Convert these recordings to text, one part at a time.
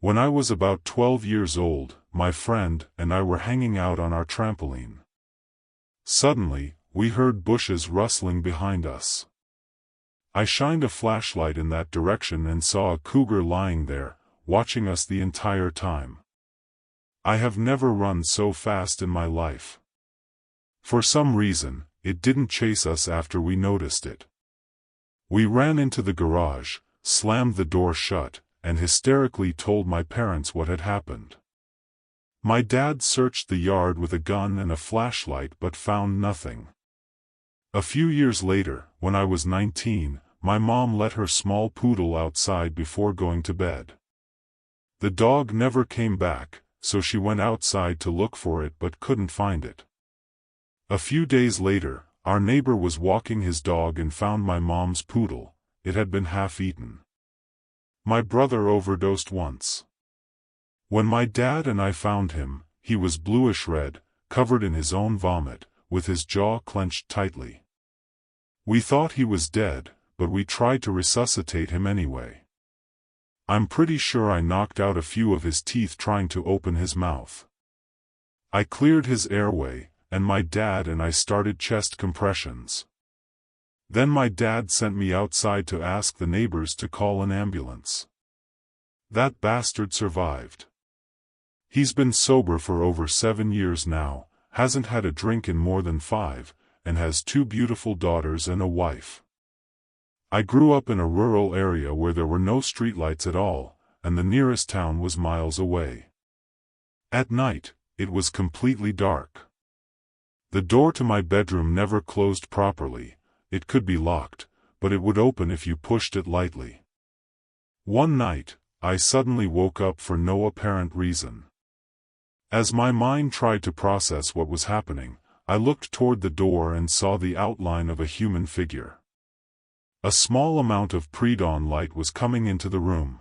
When I was about 12 years old, my friend and I were hanging out on our trampoline. Suddenly, we heard bushes rustling behind us. I shined a flashlight in that direction and saw a cougar lying there, watching us the entire time. I have never run so fast in my life. For some reason, it didn't chase us after we noticed it. We ran into the garage, slammed the door shut, and hysterically told my parents what had happened. My dad searched the yard with a gun and a flashlight but found nothing. A few years later, when I was 19, my mom let her small poodle outside before going to bed. The dog never came back, so she went outside to look for it but couldn't find it. A few days later, our neighbor was walking his dog and found my mom's poodle. It had been half-eaten. My brother overdosed once. When my dad and I found him, he was bluish-red, covered in his own vomit, with his jaw clenched tightly. We thought he was dead, but we tried to resuscitate him anyway. I'm pretty sure I knocked out a few of his teeth trying to open his mouth. I cleared his airway, and my dad and I started chest compressions. Then my dad sent me outside to ask the neighbors to call an ambulance. That bastard survived. He's been sober for over 7 years now, hasn't had a drink in more than 5, and has 2 beautiful daughters and a wife. I grew up in a rural area where there were no streetlights at all, and the nearest town was miles away. At night, it was completely dark. The door to my bedroom never closed properly. It could be locked, but it would open if you pushed it lightly. One night, I suddenly woke up for no apparent reason. As my mind tried to process what was happening, I looked toward the door and saw the outline of a human figure. A small amount of pre-dawn light was coming into the room.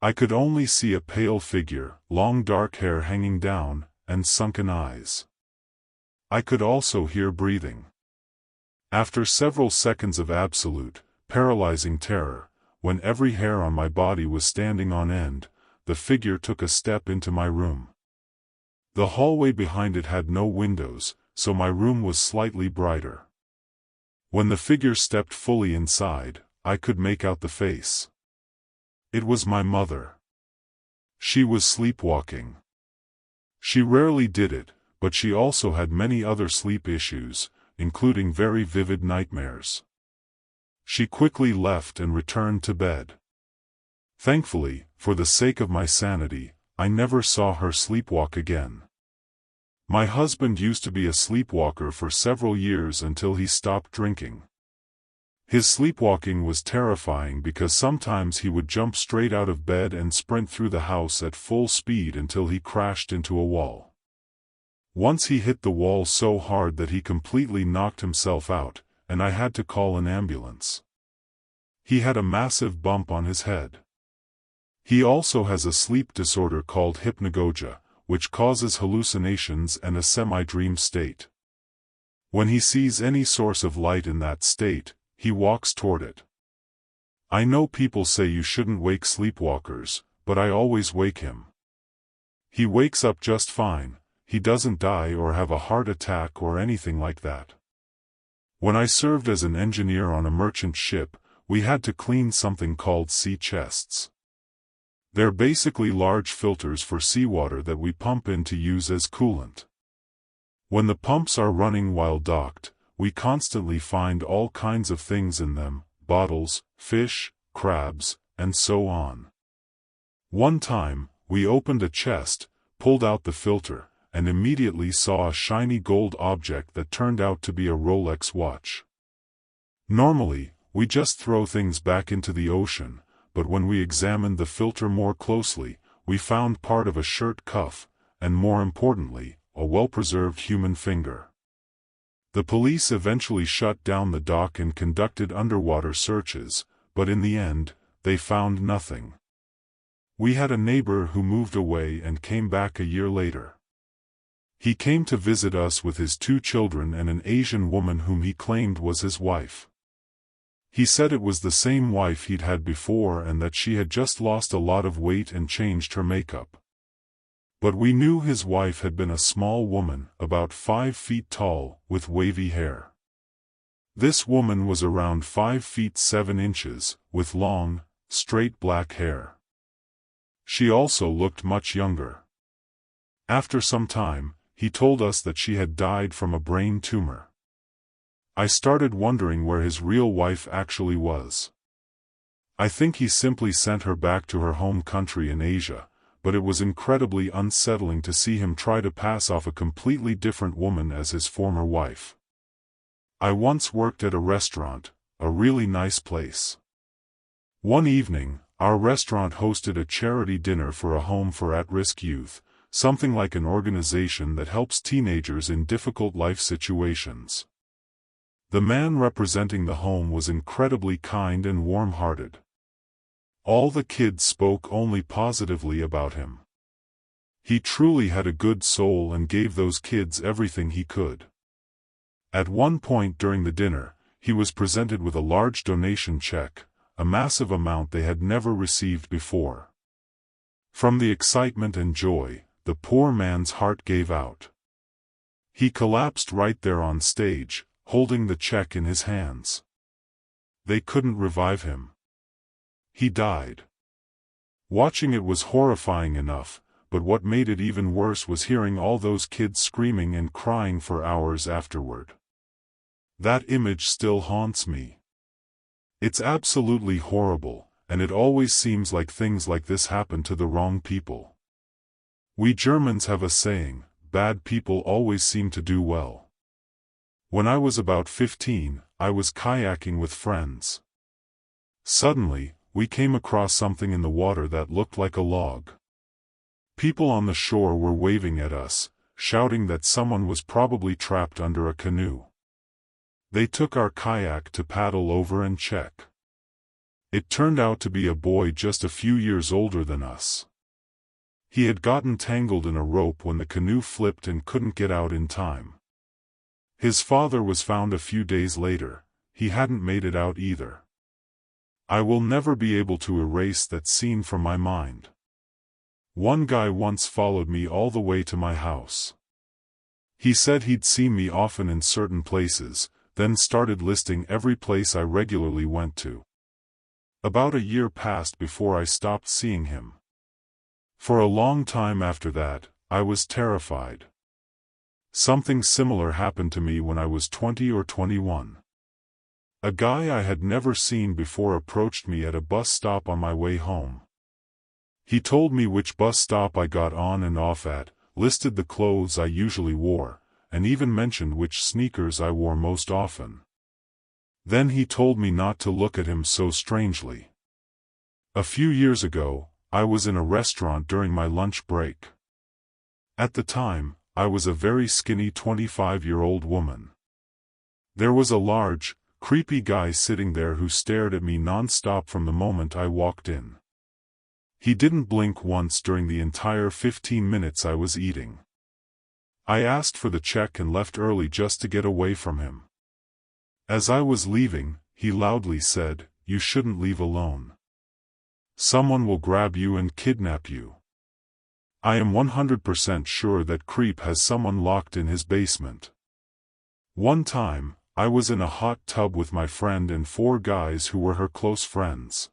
I could only see a pale figure, long dark hair hanging down, and sunken eyes. I could also hear breathing. After several seconds of absolute, paralyzing terror, when every hair on my body was standing on end, the figure took a step into my room. The hallway behind it had no windows, so my room was slightly brighter. When the figure stepped fully inside, I could make out the face. It was my mother. She was sleepwalking. She rarely did it, but she also had many other sleep issues, including very vivid nightmares. She quickly left and returned to bed. Thankfully, for the sake of my sanity, I never saw her sleepwalk again. My husband used to be a sleepwalker for several years until he stopped drinking. His sleepwalking was terrifying because sometimes he would jump straight out of bed and sprint through the house at full speed until he crashed into a wall. Once he hit the wall so hard that he completely knocked himself out, and I had to call an ambulance. He had a massive bump on his head. He also has a sleep disorder called hypnagogia, which causes hallucinations and a semi-dream state. When he sees any source of light in that state, he walks toward it. I know people say you shouldn't wake sleepwalkers, but I always wake him. He wakes up just fine. He doesn't die or have a heart attack or anything like that. When I served as an engineer on a merchant ship, we had to clean something called sea chests. They're basically large filters for seawater that we pump in to use as coolant. When the pumps are running while docked, we constantly find all kinds of things in them, bottles, fish, crabs, and so on. One time, we opened a chest, pulled out the filter, and immediately saw a shiny gold object that turned out to be a Rolex watch. Normally, we just throw things back into the ocean, but when we examined the filter more closely, we found part of a shirt cuff, and more importantly, a well-preserved human finger. The police eventually shut down the dock and conducted underwater searches, but in the end, they found nothing. We had a neighbor who moved away and came back a year later. He came to visit us with his 2 children and an Asian woman whom he claimed was his wife. He said it was the same wife he'd had before and that she had just lost a lot of weight and changed her makeup. But we knew his wife had been a small woman, about 5 feet tall, with wavy hair. This woman was around 5 feet 7 inches, with long, straight black hair. She also looked much younger. After some time, he told us that she had died from a brain tumor. I started wondering where his real wife actually was. I think he simply sent her back to her home country in Asia, but it was incredibly unsettling to see him try to pass off a completely different woman as his former wife. I once worked at a restaurant, a really nice place. One evening, our restaurant hosted a charity dinner for a home for at-risk youth, something like an organization that helps teenagers in difficult life situations. The man representing the home was incredibly kind and warm-hearted. All the kids spoke only positively about him. He truly had a good soul and gave those kids everything he could. At one point during the dinner, he was presented with a large donation check, a massive amount they had never received before. From the excitement and joy, the poor man's heart gave out. He collapsed right there on stage, holding the check in his hands. They couldn't revive him. He died. Watching it was horrifying enough, but what made it even worse was hearing all those kids screaming and crying for hours afterward. That image still haunts me. It's absolutely horrible, and it always seems like things like this happen to the wrong people. We Germans have a saying, bad people always seem to do well. When I was about 15, I was kayaking with friends. Suddenly, we came across something in the water that looked like a log. People on the shore were waving at us, shouting that someone was probably trapped under a canoe. They took our kayak to paddle over and check. It turned out to be a boy just a few years older than us. He had gotten tangled in a rope when the canoe flipped and couldn't get out in time. His father was found a few days later. He hadn't made it out either. I will never be able to erase that scene from my mind. One guy once followed me all the way to my house. He said he'd seen me often in certain places, then started listing every place I regularly went to. About a year passed before I stopped seeing him. For a long time after that, I was terrified. Something similar happened to me when I was 20 or 21. A guy I had never seen before approached me at a bus stop on my way home. He told me which bus stop I got on and off at, listed the clothes I usually wore, and even mentioned which sneakers I wore most often. Then he told me not to look at him so strangely. A few years ago, I was in a restaurant during my lunch break. At the time, I was a very skinny 25-year-old woman. There was a large, creepy guy sitting there who stared at me non-stop from the moment I walked in. He didn't blink once during the entire 15 minutes I was eating. I asked for the check and left early just to get away from him. As I was leaving, he loudly said, "You shouldn't leave alone. Someone will grab you and kidnap you." I am 100% sure that creep has someone locked in his basement. One time, I was in a hot tub with my friend and 4 guys who were her close friends.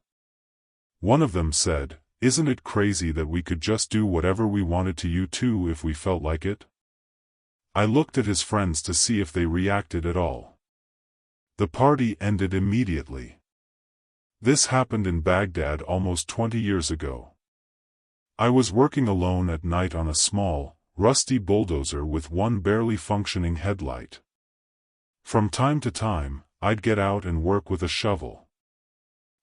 One of them said, "Isn't it crazy that we could just do whatever we wanted to you too if we felt like it?" I looked at his friends to see if they reacted at all. The party ended immediately. This happened in Baghdad almost 20 years ago. I was working alone at night on a small, rusty bulldozer with one barely functioning headlight. From time to time, I'd get out and work with a shovel.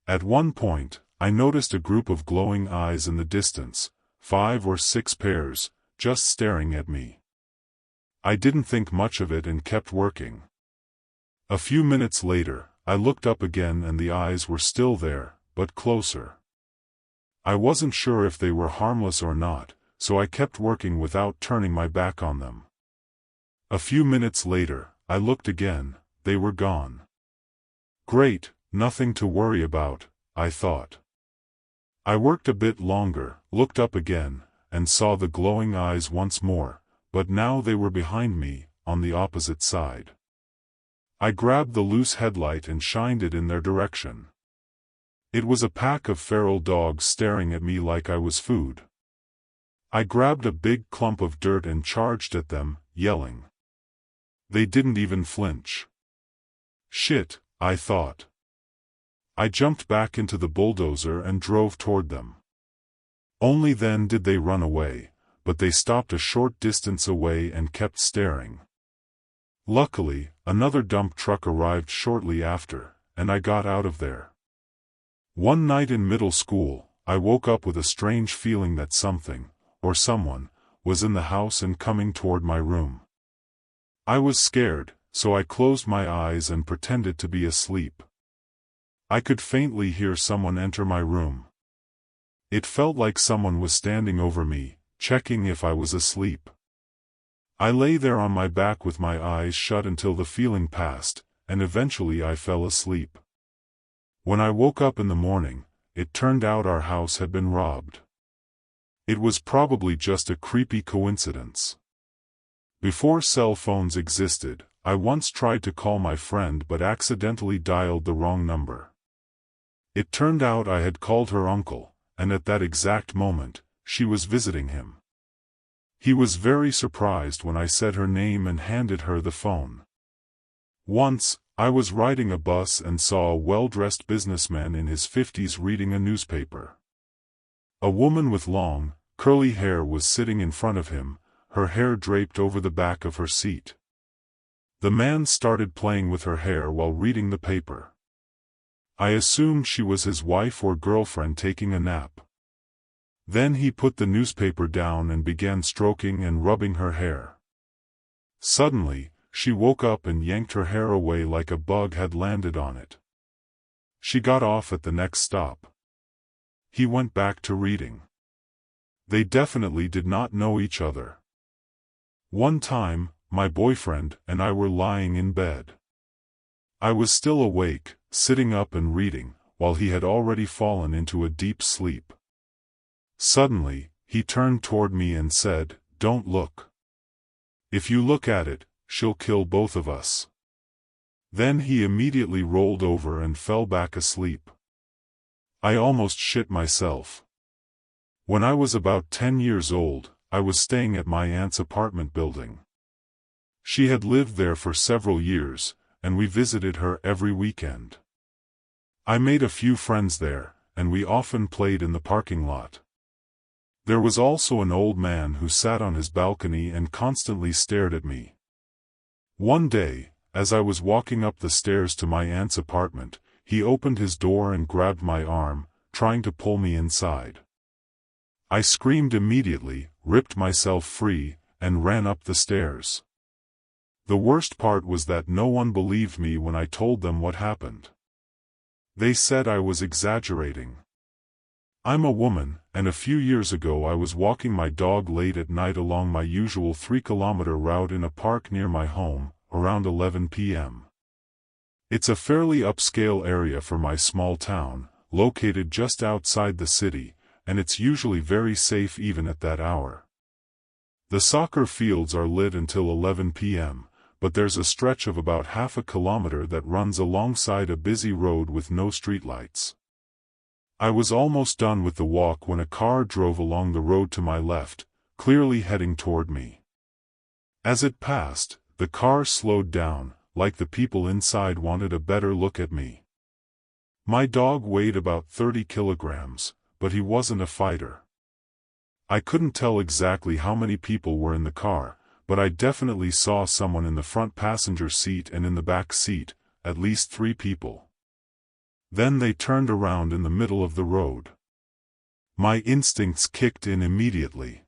At one point, I noticed a group of glowing eyes in the distance, 5 or 6 pairs, just staring at me. I didn't think much of it and kept working. A few minutes later, I looked up again and the eyes were still there, but closer. I wasn't sure if they were harmless or not, so I kept working without turning my back on them. A few minutes later, I looked again. They were gone. Great, nothing to worry about, I thought. I worked a bit longer, looked up again, and saw the glowing eyes once more, but now they were behind me, on the opposite side. I grabbed the loose headlight and shined it in their direction. It was a pack of feral dogs staring at me like I was food. I grabbed a big clump of dirt and charged at them, yelling. They didn't even flinch. Shit, I thought. I jumped back into the bulldozer and drove toward them. Only then did they run away, but they stopped a short distance away and kept staring. Luckily, another dump truck arrived shortly after, and I got out of there. One night in middle school, I woke up with a strange feeling that something, or someone, was in the house and coming toward my room. I was scared, so I closed my eyes and pretended to be asleep. I could faintly hear someone enter my room. It felt like someone was standing over me, checking if I was asleep. I lay there on my back with my eyes shut until the feeling passed, and eventually I fell asleep. When I woke up in the morning, it turned out our house had been robbed. It was probably just a creepy coincidence. Before cell phones existed, I once tried to call my friend but accidentally dialed the wrong number. It turned out I had called her uncle, and at that exact moment, she was visiting him. He was very surprised when I said her name and handed her the phone. Once, I was riding a bus and saw a well-dressed businessman in his 50s reading a newspaper. A woman with long, curly hair was sitting in front of him, her hair draped over the back of her seat. The man started playing with her hair while reading the paper. I assumed she was his wife or girlfriend taking a nap. Then he put the newspaper down and began stroking and rubbing her hair. Suddenly, she woke up and yanked her hair away like a bug had landed on it. She got off at the next stop. He went back to reading. They definitely did not know each other. One time, my boyfriend and I were lying in bed. I was still awake, sitting up and reading, while he had already fallen into a deep sleep. Suddenly, he turned toward me and said, "Don't look. If you look at it, she'll kill both of us." Then he immediately rolled over and fell back asleep. I almost shit myself. When I was about 10 years old, I was staying at my aunt's apartment building. She had lived there for several years, and we visited her every weekend. I made a few friends there, and we often played in the parking lot. There was also an old man who sat on his balcony and constantly stared at me. One day, as I was walking up the stairs to my aunt's apartment, he opened his door and grabbed my arm, trying to pull me inside. I screamed immediately, ripped myself free, and ran up the stairs. The worst part was that no one believed me when I told them what happened. They said I was exaggerating. I'm a woman, and a few years ago I was walking my dog late at night along my usual 3-kilometer route in a park near my home, around 11 p.m. It's a fairly upscale area for my small town, located just outside the city, and it's usually very safe even at that hour. The soccer fields are lit until 11 p.m., but there's a stretch of about half a kilometer that runs alongside a busy road with no streetlights. I was almost done with the walk when a car drove along the road to my left, clearly heading toward me. As it passed, the car slowed down, like the people inside wanted a better look at me. My dog weighed about 30 kilograms, but he wasn't a fighter. I couldn't tell exactly how many people were in the car, but I definitely saw someone in the front passenger seat and in the back seat, at least 3 people. Then they turned around in the middle of the road. My instincts kicked in immediately.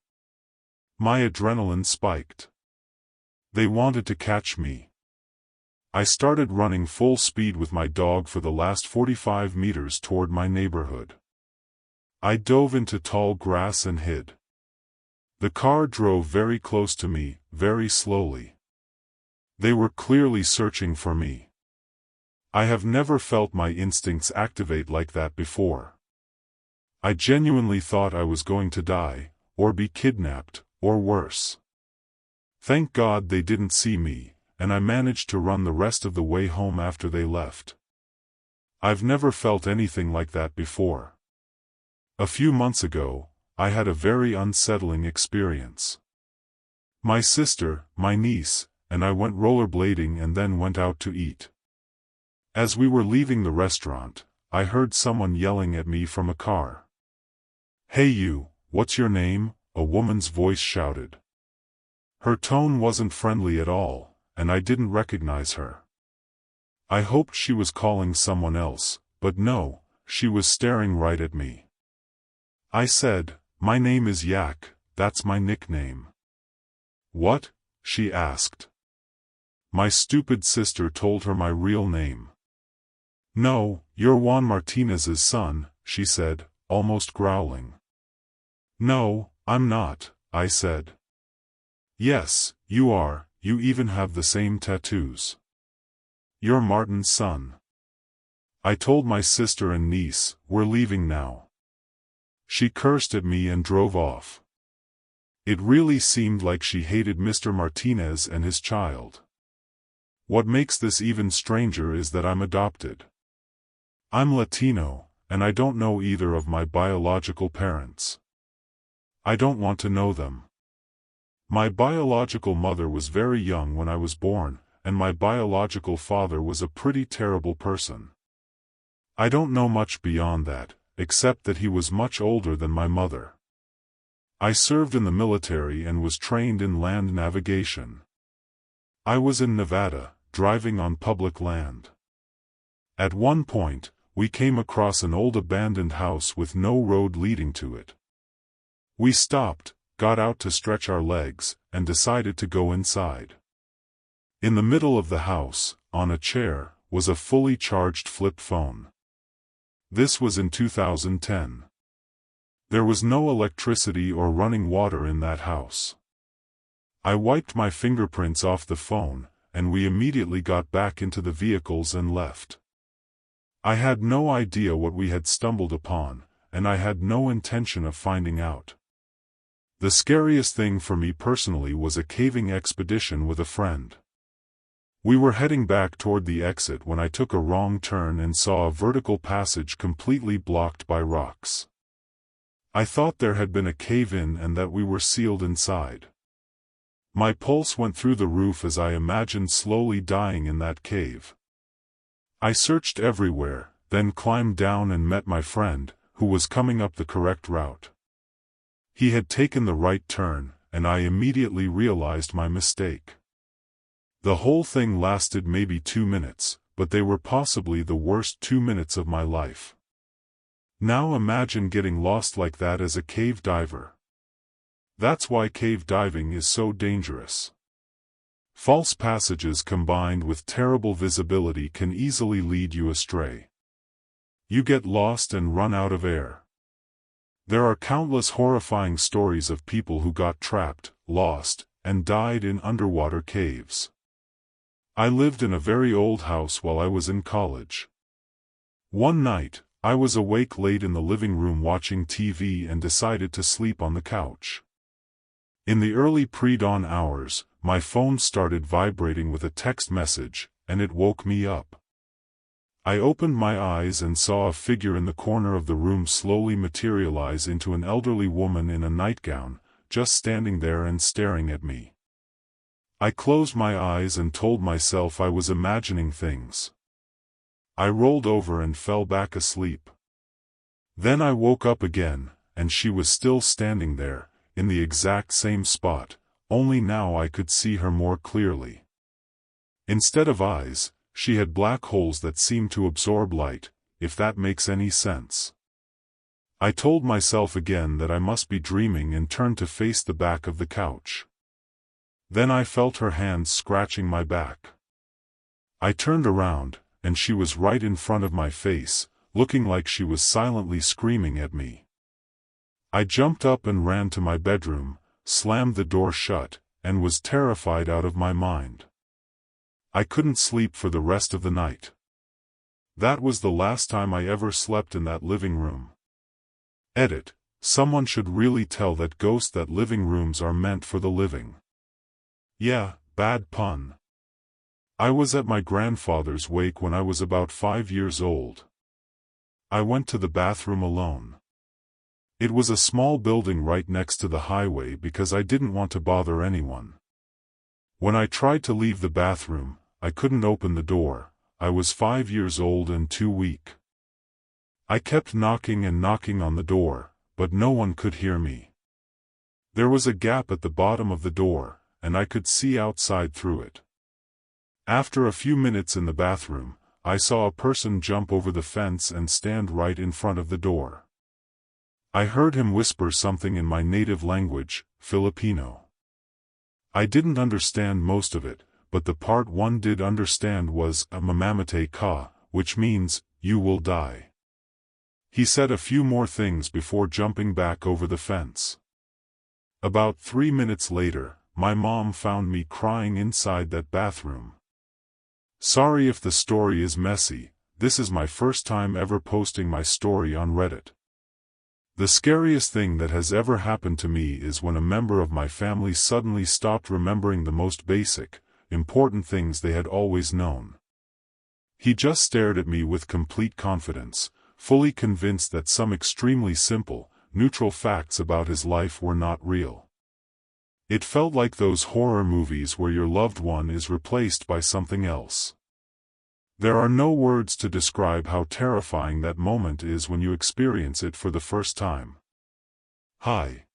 My adrenaline spiked. They wanted to catch me. I started running full speed with my dog for the last 45 meters toward my neighborhood. I dove into tall grass and hid. The car drove very close to me, very slowly. They were clearly searching for me. I have never felt my instincts activate like that before. I genuinely thought I was going to die, or be kidnapped, or worse. Thank God they didn't see me, and I managed to run the rest of the way home after they left. I've never felt anything like that before. A few months ago, I had a very unsettling experience. My sister, my niece, and I went rollerblading and then went out to eat. As we were leaving the restaurant, I heard someone yelling at me from a car. "Hey you, what's your name?" a woman's voice shouted. Her tone wasn't friendly at all, and I didn't recognize her. I hoped she was calling someone else, but no, she was staring right at me. I said, "My name is Yak, that's my nickname." "What?" she asked. My stupid sister told her my real name. "No, you're Juan Martinez's son," she said, almost growling. "No, I'm not," I said. "Yes, you are, you even have the same tattoos. You're Martin's son." I told my sister and niece, "We're leaving now." She cursed at me and drove off. It really seemed like she hated Mr. Martinez and his child. What makes this even stranger is that I'm adopted. I'm Latino, and I don't know either of my biological parents. I don't want to know them. My biological mother was very young when I was born, and my biological father was a pretty terrible person. I don't know much beyond that, except that he was much older than my mother. I served in the military and was trained in land navigation. I was in Nevada, driving on public land. At one point, we came across an old abandoned house with no road leading to it. We stopped, got out to stretch our legs, and decided to go inside. In the middle of the house, on a chair, was a fully charged flip phone. This was in 2010. There was no electricity or running water in that house. I wiped my fingerprints off the phone, and we immediately got back into the vehicles and left. I had no idea what we had stumbled upon, and I had no intention of finding out. The scariest thing for me personally was a caving expedition with a friend. We were heading back toward the exit when I took a wrong turn and saw a vertical passage completely blocked by rocks. I thought there had been a cave-in and that we were sealed inside. My pulse went through the roof as I imagined slowly dying in that cave. I searched everywhere, then climbed down and met my friend, who was coming up the correct route. He had taken the right turn, and I immediately realized my mistake. The whole thing lasted maybe 2 minutes, but they were possibly the worst 2 minutes of my life. Now imagine getting lost like that as a cave diver. That's why cave diving is so dangerous. False passages combined with terrible visibility can easily lead you astray. You get lost and run out of air. There are countless horrifying stories of people who got trapped, lost, and died in underwater caves. I lived in a very old house while I was in college. One night, I was awake late in the living room watching TV and decided to sleep on the couch. In the early pre-dawn hours, my phone started vibrating with a text message, and it woke me up. I opened my eyes and saw a figure in the corner of the room slowly materialize into an elderly woman in a nightgown, just standing there and staring at me. I closed my eyes and told myself I was imagining things. I rolled over and fell back asleep. Then I woke up again, and she was still standing there, in the exact same spot, only now I could see her more clearly. Instead of eyes, she had black holes that seemed to absorb light, if that makes any sense. I told myself again that I must be dreaming and turned to face the back of the couch. Then I felt her hands scratching my back. I turned around, and she was right in front of my face, looking like she was silently screaming at me. I jumped up and ran to my bedroom, slammed the door shut, and was terrified out of my mind. I couldn't sleep for the rest of the night. That was the last time I ever slept in that living room. Edit. Someone should really tell that ghosts that living rooms are meant for the living. Yeah, bad pun. I was at my grandfather's wake when I was about 5 years old. I went to the bathroom alone. It was a small building right next to the highway because I didn't want to bother anyone. When I tried to leave the bathroom, I couldn't open the door. I was 5 years old and too weak. I kept knocking and knocking on the door, but no one could hear me. There was a gap at the bottom of the door, and I could see outside through it. After a few minutes in the bathroom, I saw a person jump over the fence and stand right in front of the door. I heard him whisper something in my native language, Filipino. I didn't understand most of it, but the part one did understand was "mamamatay ka," which means, "you will die." He said a few more things before jumping back over the fence. About 3 minutes later, my mom found me crying inside that bathroom. Sorry if the story is messy, this is my first time ever posting my story on Reddit. The scariest thing that has ever happened to me is when a member of my family suddenly stopped remembering the most basic, important things they had always known. He just stared at me with complete confidence, fully convinced that some extremely simple, neutral facts about his life were not real. It felt like those horror movies where your loved one is replaced by something else. There are no words to describe how terrifying that moment is when you experience it for the first time. Hi.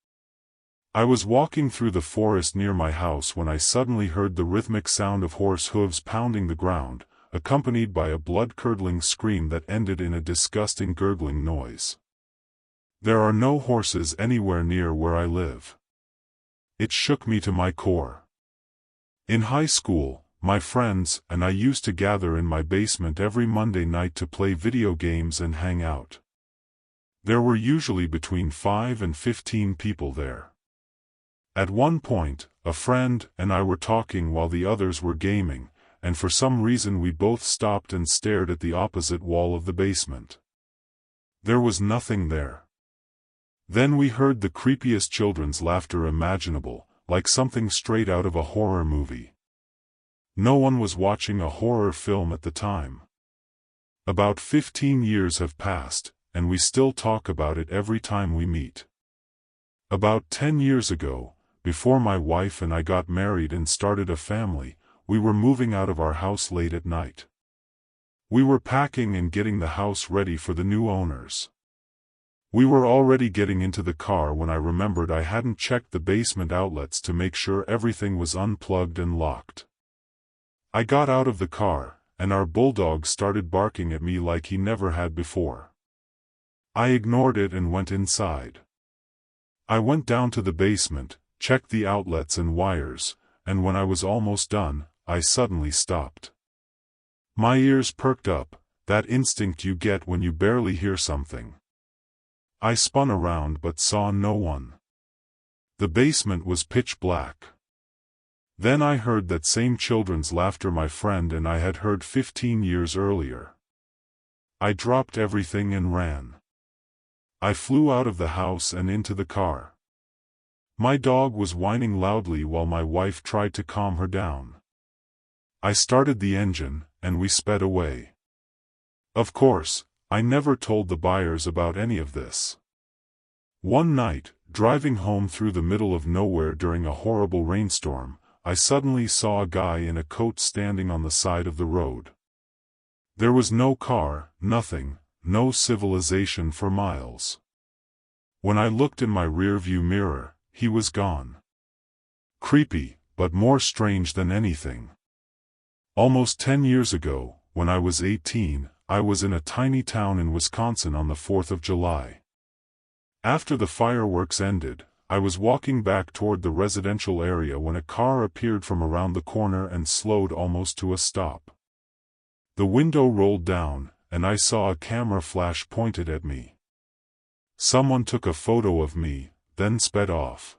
I was walking through the forest near my house when I suddenly heard the rhythmic sound of horse hooves pounding the ground, accompanied by a blood-curdling scream that ended in a disgusting gurgling noise. There are no horses anywhere near where I live. It shook me to my core. In high school, my friends and I used to gather in my basement every Monday night to play video games and hang out. There were usually between 5 and 15 people there. At one point, a friend and I were talking while the others were gaming, and for some reason we both stopped and stared at the opposite wall of the basement. There was nothing there. Then we heard the creepiest children's laughter imaginable, like something straight out of a horror movie. No one was watching a horror film at the time. About 15 years have passed, and we still talk about it every time we meet. About 10 years ago, before my wife and I got married and started a family, we were moving out of our house late at night. We were packing and getting the house ready for the new owners. We were already getting into the car when I remembered I hadn't checked the basement outlets to make sure everything was unplugged and locked. I got out of the car, and our bulldog started barking at me like he never had before. I ignored it and went inside. I went down to the basement, checked the outlets and wires, and when I was almost done, I suddenly stopped. My ears perked up, that instinct you get when you barely hear something. I spun around but saw no one. The basement was pitch black. Then I heard that same children's laughter my friend and I had heard 15 years earlier. I dropped everything and ran. I flew out of the house and into the car. My dog was whining loudly while my wife tried to calm her down. I started the engine, and we sped away. Of course, I never told the buyers about any of this. One night, driving home through the middle of nowhere during a horrible rainstorm, I suddenly saw a guy in a coat standing on the side of the road. There was no car, nothing, no civilization for miles. When I looked in my rearview mirror, he was gone. Creepy, but more strange than anything. Almost 10 years ago, when I was 18, I was in a tiny town in Wisconsin on the 4th of July. After the fireworks ended, I was walking back toward the residential area when a car appeared from around the corner and slowed almost to a stop. The window rolled down, and I saw a camera flash pointed at me. Someone took a photo of me, then sped off.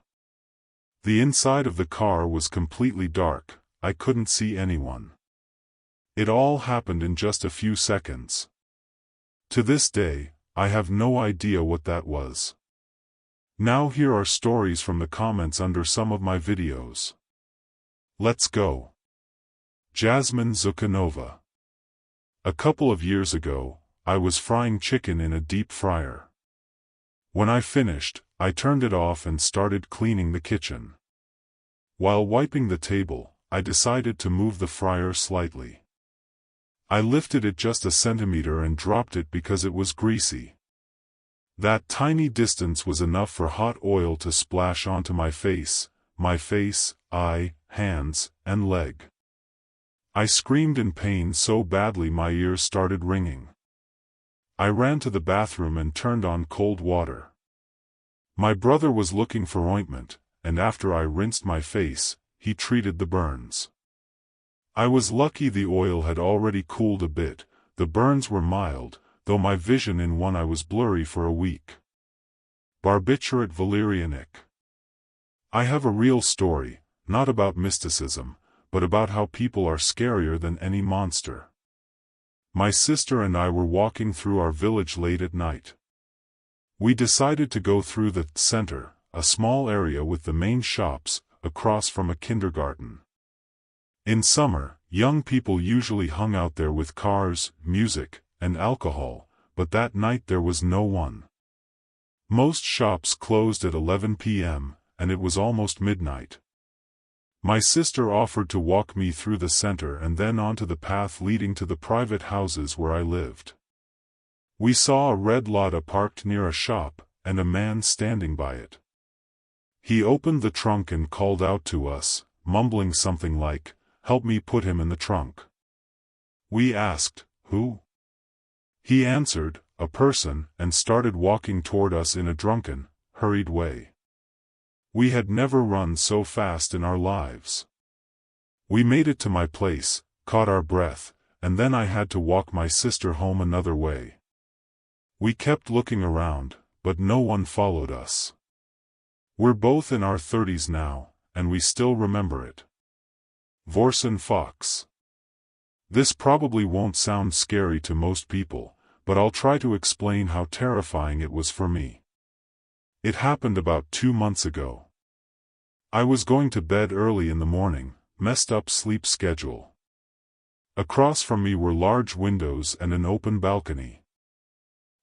The inside of the car was completely dark, I couldn't see anyone. It all happened in just a few seconds. To this day, I have no idea what that was. Now here are stories from the comments under some of my videos. Let's go. Jasmine Zukhanova. A couple of years ago, I was frying chicken in a deep fryer. When I finished, I turned it off and started cleaning the kitchen. While wiping the table, I decided to move the fryer slightly. I lifted it just a centimeter and dropped it because it was greasy. That tiny distance was enough for hot oil to splash onto my face, eye, hands, and leg. I screamed in pain so badly my ears started ringing. I ran to the bathroom and turned on cold water. My brother was looking for ointment, and after I rinsed my face, he treated the burns. I was lucky the oil had already cooled a bit. The burns were mild, though my vision in one eye was blurry for a week. Barbiturate valerianic. I have a real story, not about mysticism, but about how people are scarier than any monster. My sister and I were walking through our village late at night. We decided to go through the center, a small area with the main shops, across from a kindergarten. In summer, young people usually hung out there with cars, music, and alcohol, but that night there was no one. Most shops closed at 11 p.m., and it was almost midnight. My sister offered to walk me through the center and then onto the path leading to the private houses where I lived. We saw a red Lada parked near a shop, and a man standing by it. He opened the trunk and called out to us, mumbling something like, "Help me put him in the trunk." We asked, "Who?" He answered, "A person," and started walking toward us in a drunken, hurried way. We had never run so fast in our lives. We made it to my place, caught our breath, and then I had to walk my sister home another way. We kept looking around, but no one followed us. We're both in our 30s now, and we still remember it. Vorsen Fox. This probably won't sound scary to most people, but I'll try to explain how terrifying it was for me. It happened about 2 months ago. I was going to bed early in the morning, messed up sleep schedule. Across from me were large windows and an open balcony.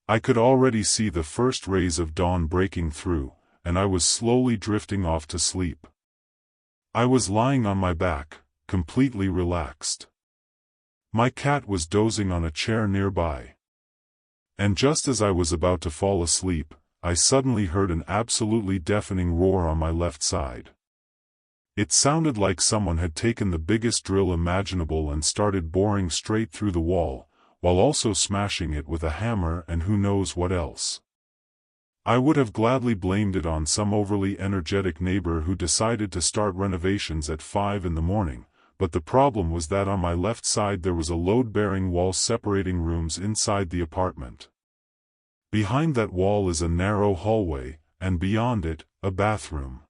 I could already see the first rays of dawn breaking through, and I was slowly drifting off to sleep. I was lying on my back, completely relaxed. My cat was dozing on a chair nearby. And just as I was about to fall asleep, I suddenly heard an absolutely deafening roar on my left side. It sounded like someone had taken the biggest drill imaginable and started boring straight through the wall, while also smashing it with a hammer and who knows what else. I would have gladly blamed it on some overly energetic neighbor who decided to start renovations at 5 in the morning, but the problem was that on my left side there was a load-bearing wall separating rooms inside the apartment. Behind that wall is a narrow hallway, and beyond it, a bathroom.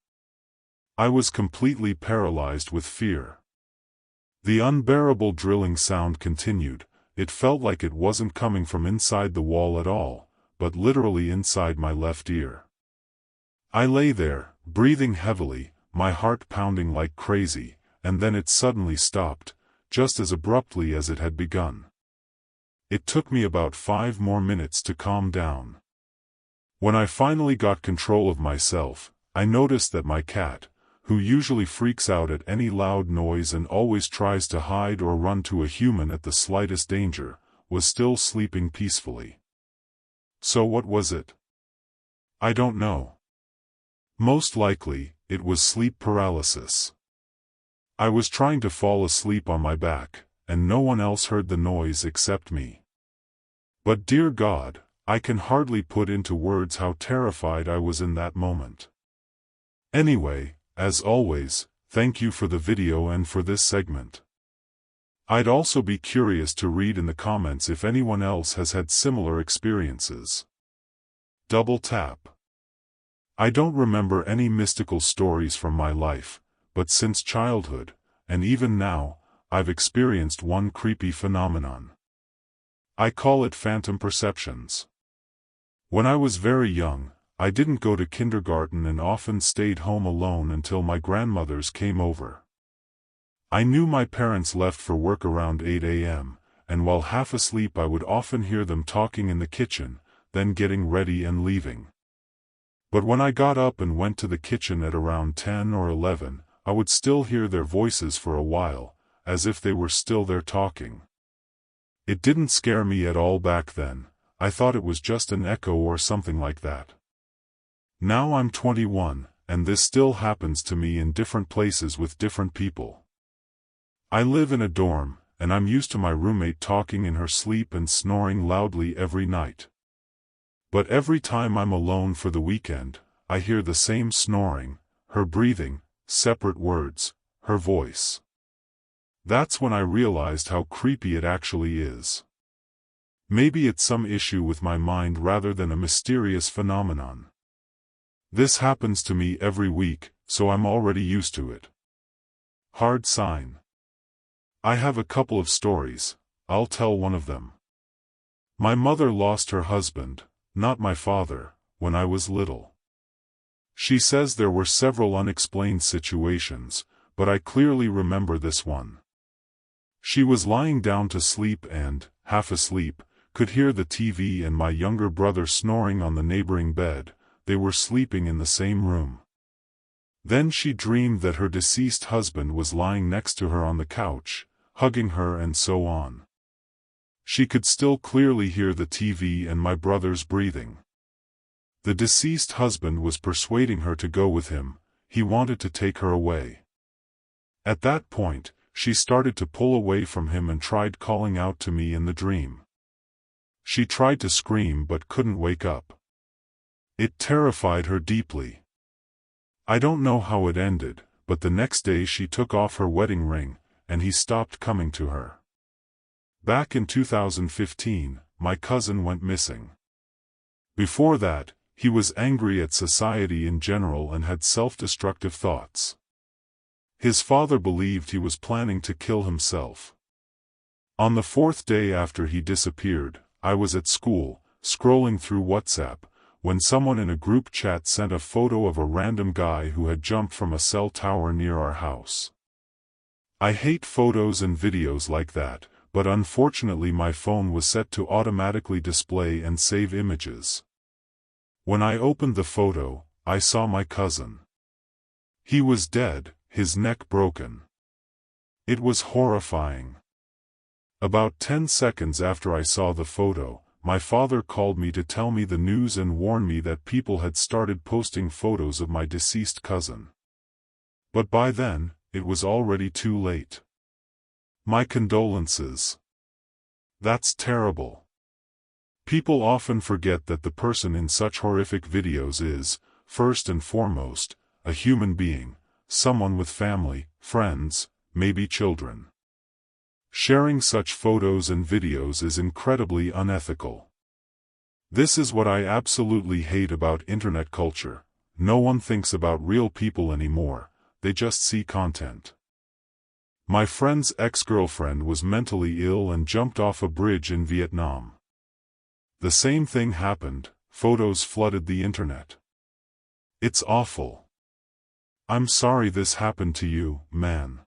I was completely paralyzed with fear. The unbearable drilling sound continued. It felt like it wasn't coming from inside the wall at all, but literally inside my left ear. I lay there, breathing heavily, my heart pounding like crazy, and then it suddenly stopped, just as abruptly as it had begun. It took me about 5 more minutes to calm down. When I finally got control of myself, I noticed that my cat, who usually freaks out at any loud noise and always tries to hide or run to a human at the slightest danger, was still sleeping peacefully. So what was it? I don't know. Most likely, it was sleep paralysis. I was trying to fall asleep on my back, and no one else heard the noise except me. But dear God, I can hardly put into words how terrified I was in that moment. Anyway, as always, thank you for the video and for this segment. I'd also be curious to read in the comments if anyone else has had similar experiences. Double tap. I don't remember any mystical stories from my life, but since childhood, and even now, I've experienced one creepy phenomenon. I call it phantom perceptions. When I was very young, I didn't go to kindergarten and often stayed home alone until my grandmothers came over. I knew my parents left for work around 8 a.m., and while half asleep I would often hear them talking in the kitchen, then getting ready and leaving. But when I got up and went to the kitchen at around 10 or 11, I would still hear their voices for a while, as if they were still there talking. It didn't scare me at all back then. I thought it was just an echo or something like that. Now I'm 21, and this still happens to me in different places with different people. I live in a dorm, and I'm used to my roommate talking in her sleep and snoring loudly every night. But every time I'm alone for the weekend, I hear the same snoring, her breathing, separate words, her voice. That's when I realized how creepy it actually is. Maybe it's some issue with my mind rather than a mysterious phenomenon. This happens to me every week, so I'm already used to it. Hard sign. I have a couple of stories. I'll tell one of them. My mother lost her husband, not my father, when I was little. She says there were several unexplained situations, but I clearly remember this one. She was lying down to sleep and, half asleep, could hear the TV and my younger brother snoring on the neighboring bed. They were sleeping in the same room. Then she dreamed that her deceased husband was lying next to her on the couch, hugging her and so on. She could still clearly hear the TV and my brother's breathing. The deceased husband was persuading her to go with him. He wanted to take her away. At that point, she started to pull away from him and tried calling out to me in the dream. She tried to scream but couldn't wake up. It terrified her deeply. I don't know how it ended, but the next day she took off her wedding ring, and he stopped coming to her. Back in 2015, my cousin went missing. Before that, he was angry at society in general and had self-destructive thoughts. His father believed he was planning to kill himself. On the fourth day after he disappeared, I was at school, scrolling through WhatsApp, when someone in a group chat sent a photo of a random guy who had jumped from a cell tower near our house. I hate photos and videos like that, but unfortunately my phone was set to automatically display and save images. When I opened the photo, I saw my cousin. He was dead, his neck broken. It was horrifying. About 10 seconds after I saw the photo, my father called me to tell me the news and warn me that people had started posting photos of my deceased cousin. But by then, it was already too late. My condolences. That's terrible. People often forget that the person in such horrific videos is, first and foremost, a human being, someone with family, friends, maybe children. Sharing such photos and videos is incredibly unethical. This is what I absolutely hate about internet culture. No one thinks about real people anymore, they just see content. My friend's ex-girlfriend was mentally ill and jumped off a bridge in Vietnam. The same thing happened, photos flooded the internet. It's awful. I'm sorry this happened to you, man.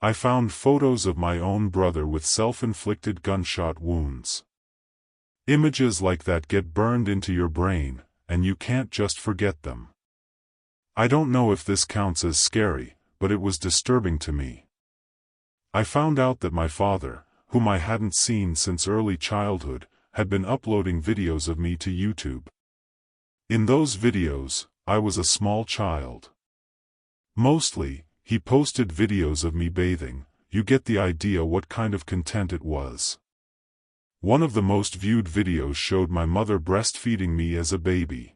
I found photos of my own brother with self-inflicted gunshot wounds. Images like that get burned into your brain, and you can't just forget them. I don't know if this counts as scary, but it was disturbing to me. I found out that my father, whom I hadn't seen since early childhood, had been uploading videos of me to YouTube. In those videos, I was a small child. Mostly, he posted videos of me bathing. You get the idea what kind of content it was. One of the most viewed videos showed my mother breastfeeding me as a baby.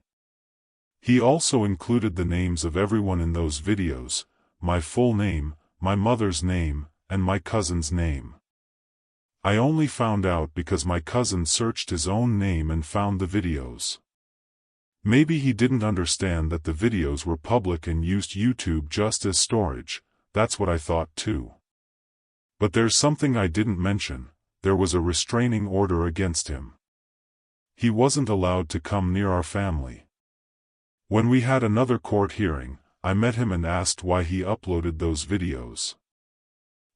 He also included the names of everyone in those videos, my full name, my mother's name, and my cousin's name. I only found out because my cousin searched his own name and found the videos. Maybe he didn't understand that the videos were public and used YouTube just as storage. That's what I thought too. But there's something I didn't mention. there was a restraining order against him. He wasn't allowed to come near our family. When we had another court hearing, I met him and asked why he uploaded those videos.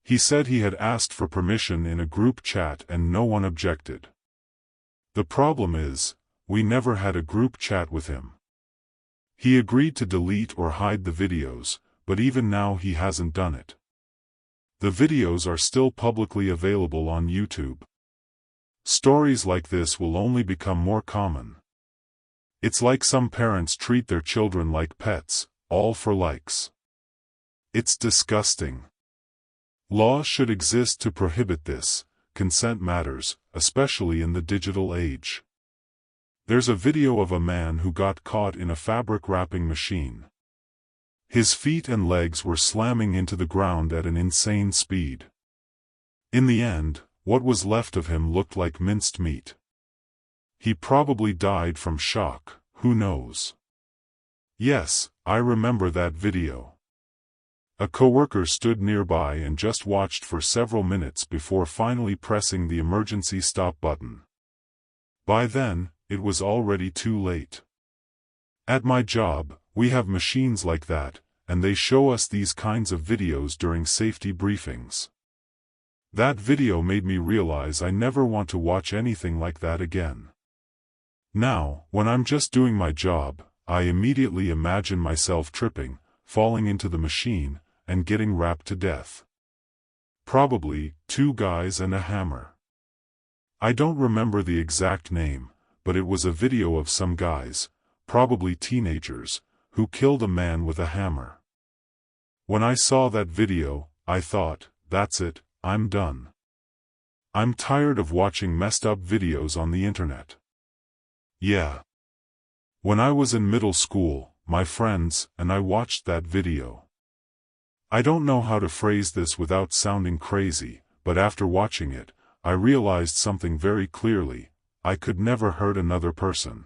He said he had asked for permission in a group chat and no one objected. The problem is, we never had a group chat with him. He agreed to delete or hide the videos, but even now he hasn't done it. The videos are still publicly available on YouTube. Stories like this will only become more common. It's like some parents treat their children like pets, all for likes. It's disgusting. Laws should exist to prohibit this. Consent matters, especially in the digital age. There's a video of a man who got caught in a fabric wrapping machine. His feet and legs were slamming into the ground at an insane speed. In the end, what was left of him looked like minced meat. He probably died from shock, who knows? Yes, I remember that video. A coworker stood nearby and just watched for several minutes before finally pressing the emergency stop button. By then, it was already too late. At my job, we have machines like that, and they show us these kinds of videos during safety briefings. That video made me realize I never want to watch anything like that again. Now, when I'm just doing my job, I immediately imagine myself tripping, falling into the machine, and getting wrapped to death. Probably, 2 guys and a hammer. I don't remember the exact name, but it was a video of some guys, probably teenagers, who killed a man with a hammer. When I saw that video, I thought, that's it, I'm done. I'm tired of watching messed up videos on the internet. Yeah. When I was in middle school, my friends and I watched that video. I don't know how to phrase this without sounding crazy, but after watching it, I realized something very clearly: I could never hurt another person.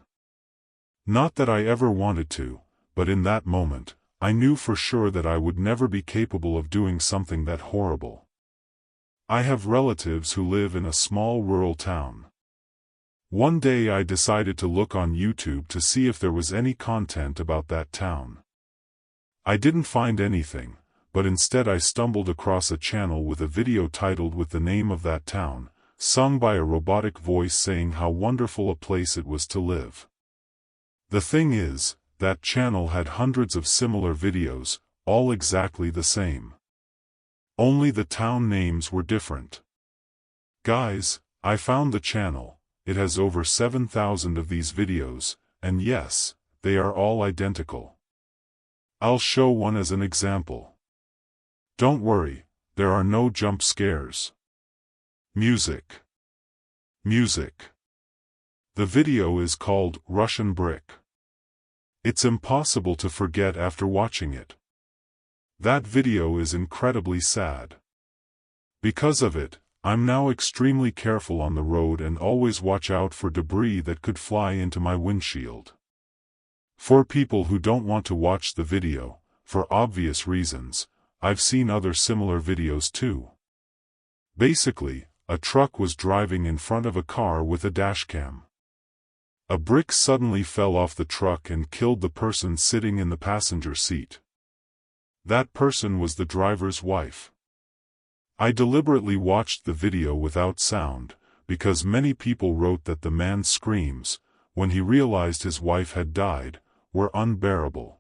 Not that I ever wanted to, but in that moment, I knew for sure that I would never be capable of doing something that horrible. I have relatives who live in a small rural town. One day I decided to look on YouTube to see if there was any content about that town. I didn't find anything, but instead I stumbled across a channel with a video titled with the name of that town, sung by a robotic voice saying how wonderful a place it was to live. The thing is, that channel had hundreds of similar videos, all exactly the same. Only the town names were different. Guys, I found the channel. It has over 7,000 of these videos, and yes, they are all identical. I'll show one as an example. Don't worry, there are no jump scares. Music. Music. The video is called Russian Brick. It's impossible to forget after watching it. That video is incredibly sad. Because of it, I'm now extremely careful on the road and always watch out for debris that could fly into my windshield. For people who don't want to watch the video, for obvious reasons, I've seen other similar videos too. Basically, a truck was driving in front of a car with a dashcam. A brick suddenly fell off the truck and killed the person sitting in the passenger seat. That person was the driver's wife. I deliberately watched the video without sound, because many people wrote that the man's screams, when he realized his wife had died, were unbearable.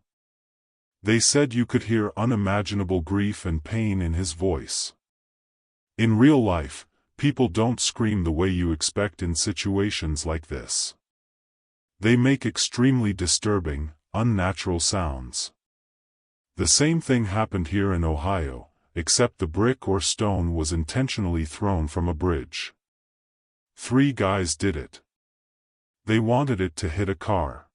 They said you could hear unimaginable grief and pain in his voice. In real life, people don't scream the way you expect in situations like this. They make extremely disturbing, unnatural sounds. The same thing happened here in Ohio, except the brick or stone was intentionally thrown from a bridge. 3 guys did it. They wanted it to hit a car.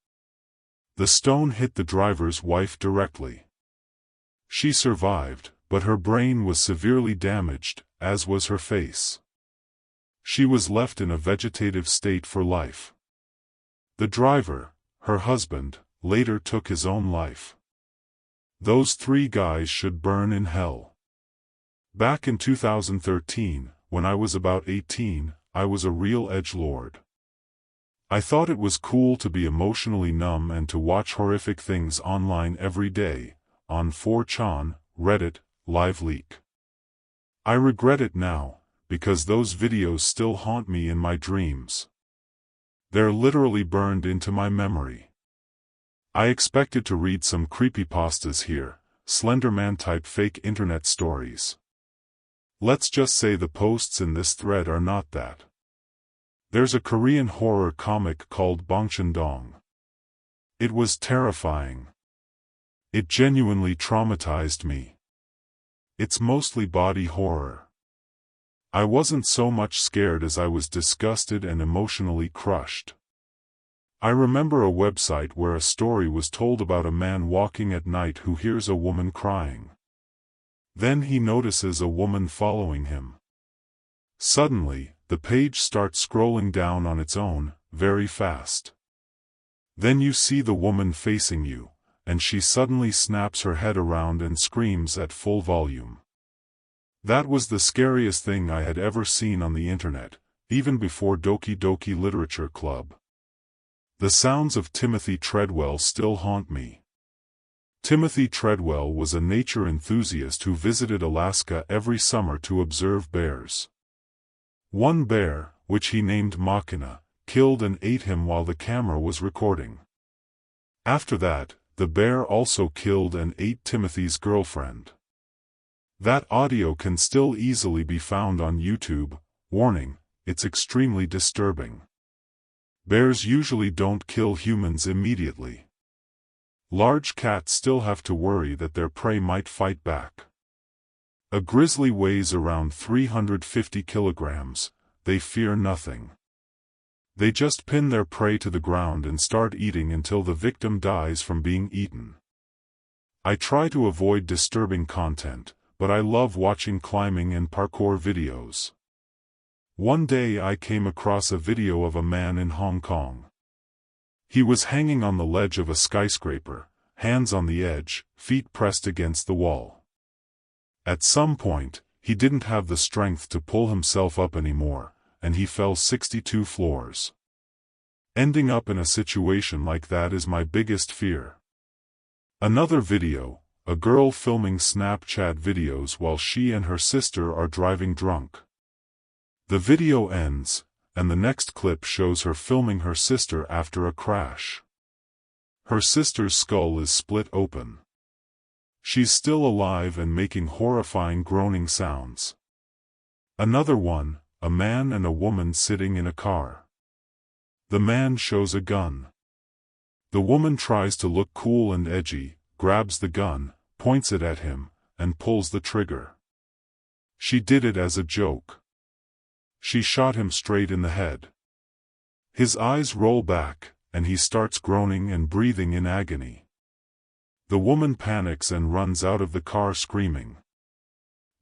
The stone hit the driver's wife directly. She survived, but her brain was severely damaged, as was her face. She was left in a vegetative state for life. The driver, her husband, later took his own life. Those 3 guys should burn in hell. Back in 2013, when I was about 18, I was a real edgelord. I thought it was cool to be emotionally numb and to watch horrific things online every day, on 4chan, Reddit, LiveLeak. I regret it now, because those videos still haunt me in my dreams. They're literally burned into my memory. I expected to read some creepypastas here, Slenderman-type fake internet stories. Let's just say the posts in this thread are not that. There's a Korean horror comic called Bongchan-dong. It was terrifying. It genuinely traumatized me. It's mostly body horror. I wasn't so much scared as I was disgusted and emotionally crushed. I remember a website where a story was told about a man walking at night who hears a woman crying. Then he notices a woman following him. Suddenly, the page starts scrolling down on its own, very fast. Then you see the woman facing you, and she suddenly snaps her head around and screams at full volume. That was the scariest thing I had ever seen on the internet, even before Doki Doki Literature Club. The sounds of Timothy Treadwell still haunt me. Timothy Treadwell was a nature enthusiast who visited Alaska every summer to observe bears. One bear, which he named Machina, killed and ate him while the camera was recording. After that, the bear also killed and ate Timothy's girlfriend. That audio can still easily be found on YouTube. Warning, it's extremely disturbing. Bears usually don't kill humans immediately. Large cats still have to worry that their prey might fight back. A grizzly weighs around 350 kilograms, they fear nothing. They just pin their prey to the ground and start eating until the victim dies from being eaten. I try to avoid disturbing content, but I love watching climbing and parkour videos. One day I came across a video of a man in Hong Kong. He was hanging on the ledge of a skyscraper, hands on the edge, feet pressed against the wall. At some point, he didn't have the strength to pull himself up anymore, and he fell 62 floors. Ending up in a situation like that is my biggest fear. Another video, a girl filming Snapchat videos while she and her sister are driving drunk. The video ends, and the next clip shows her filming her sister after a crash. Her sister's skull is split open. She's still alive and making horrifying groaning sounds. Another one, a man and a woman sitting in a car. The man shows a gun. The woman tries to look cool and edgy, grabs the gun, points it at him, and pulls the trigger. She did it as a joke. She shot him straight in the head. His eyes roll back, and he starts groaning and breathing in agony. The woman panics and runs out of the car screaming.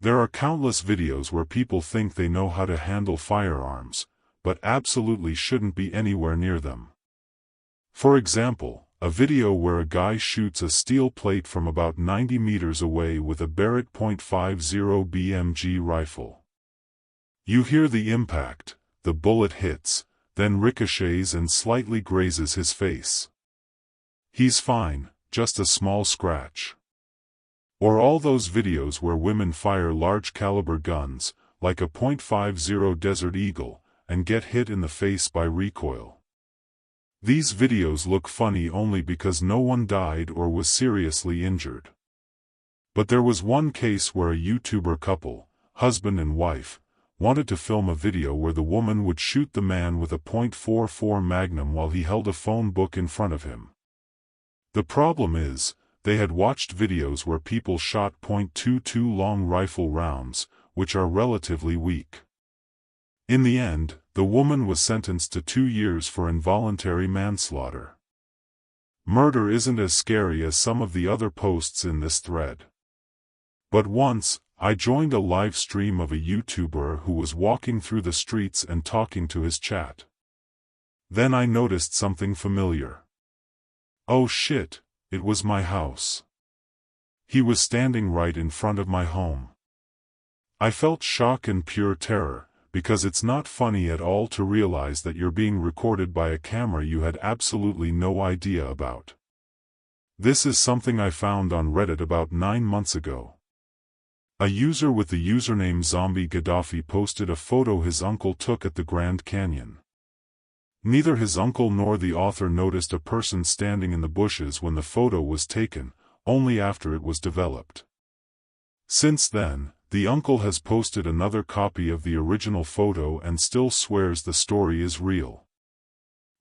There are countless videos where people think they know how to handle firearms, but absolutely shouldn't be anywhere near them. For example, a video where a guy shoots a steel plate from about 90 meters away with a Barrett .50 BMG rifle. You hear the impact, the bullet hits, then ricochets and slightly grazes his face. He's fine, just a small scratch. Or all those videos where women fire large-caliber guns, like a .50 Desert Eagle, and get hit in the face by recoil. These videos look funny only because no one died or was seriously injured. But there was one case where a YouTuber couple, husband and wife, wanted to film a video where the woman would shoot the man with a .44 Magnum while he held a phone book in front of him. The problem is, they had watched videos where people shot .22 long rifle rounds, which are relatively weak. In the end, the woman was sentenced to 2 years for involuntary manslaughter. Murder isn't as scary as some of the other posts in this thread. But once, I joined a live stream of a YouTuber who was walking through the streets and talking to his chat. Then I noticed something familiar. Oh shit, it was my house. He was standing right in front of my home. I felt shock and pure terror, because it's not funny at all to realize that you're being recorded by a camera you had absolutely no idea about. This is something I found on Reddit about 9 months ago. A user with the username Zombie Gaddafi posted a photo his uncle took at the Grand Canyon. Neither his uncle nor the author noticed a person standing in the bushes when the photo was taken, only after it was developed. Since then, the uncle has posted another copy of the original photo and still swears the story is real.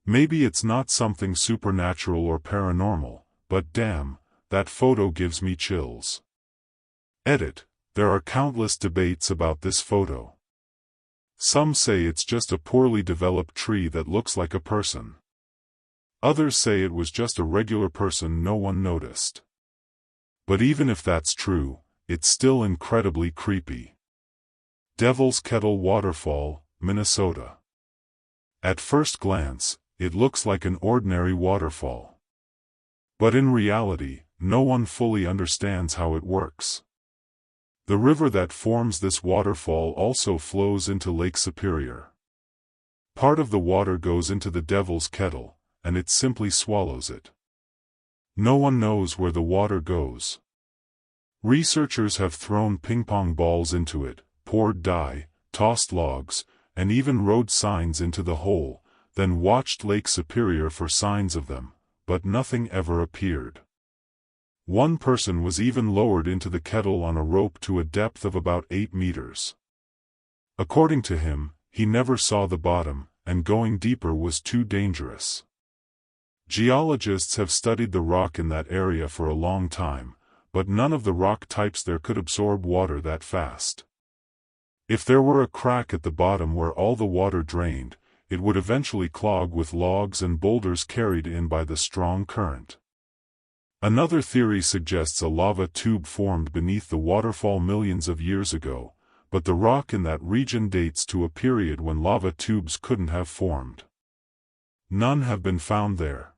Maybe it's not something supernatural or paranormal, but damn, that photo gives me chills. Edit. There are countless debates about this photo. Some say it's just a poorly developed tree that looks like a person. Others say it was just a regular person no one noticed. But even if that's true, it's still incredibly creepy. Devil's Kettle Waterfall, Minnesota. At first glance, it looks like an ordinary waterfall. But in reality, no one fully understands how it works. The river that forms this waterfall also flows into Lake Superior. Part of the water goes into the Devil's Kettle, and it simply swallows it. No one knows where the water goes. Researchers have thrown ping-pong balls into it, poured dye, tossed logs, and even wrote signs into the hole, then watched Lake Superior for signs of them, but nothing ever appeared. One person was even lowered into the kettle on a rope to a depth of about 8 meters. According to him, he never saw the bottom, and going deeper was too dangerous. Geologists have studied the rock in that area for a long time, but none of the rock types there could absorb water that fast. If there were a crack at the bottom where all the water drained, it would eventually clog with logs and boulders carried in by the strong current. Another theory suggests a lava tube formed beneath the waterfall millions of years ago, but the rock in that region dates to a period when lava tubes couldn't have formed. None have been found there.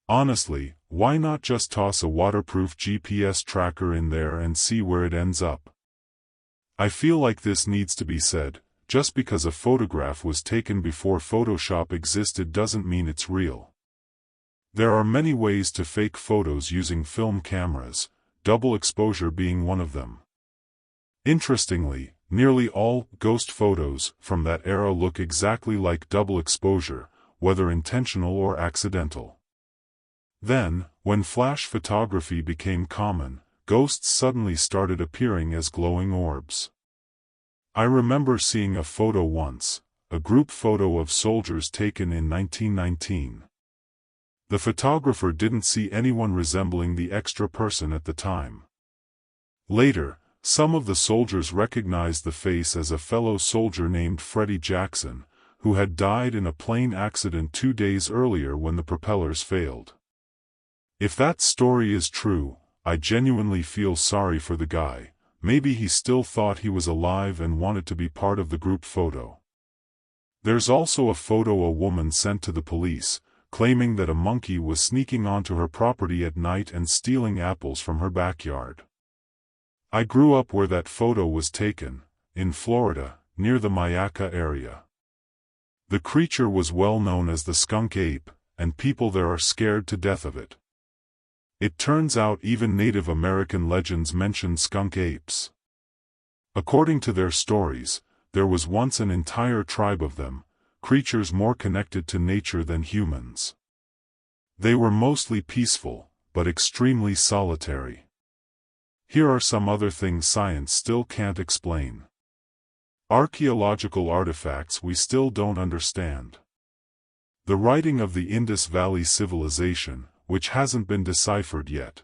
Honestly, why not just toss a waterproof GPS tracker in there and see where it ends up? I feel like this needs to be said. Just because a photograph was taken before Photoshop existed doesn't mean it's real. There are many ways to fake photos using film cameras, double exposure being one of them. Interestingly, nearly all ghost photos from that era look exactly like double exposure, whether intentional or accidental. Then, when flash photography became common, ghosts suddenly started appearing as glowing orbs. I remember seeing a photo once, a group photo of soldiers taken in 1919. The photographer didn't see anyone resembling the extra person at the time. Later, some of the soldiers recognized the face as a fellow soldier named Freddie Jackson, who had died in a plane accident 2 days earlier when the propellers failed. If that story is true, I genuinely feel sorry for the guy. Maybe he still thought he was alive and wanted to be part of the group photo. There's also a photo a woman sent to the police, claiming that a monkey was sneaking onto her property at night and stealing apples from her backyard. I grew up where that photo was taken, in Florida, near the Mayaca area. The creature was well known as the skunk ape, and people there are scared to death of it. It turns out even Native American legends mention skunk apes. According to their stories, there was once an entire tribe of them, creatures more connected to nature than humans. They were mostly peaceful, but extremely solitary. Here are some other things science still can't explain. Archaeological artifacts we still don't understand. The writing of the Indus Valley Civilization, which hasn't been deciphered yet.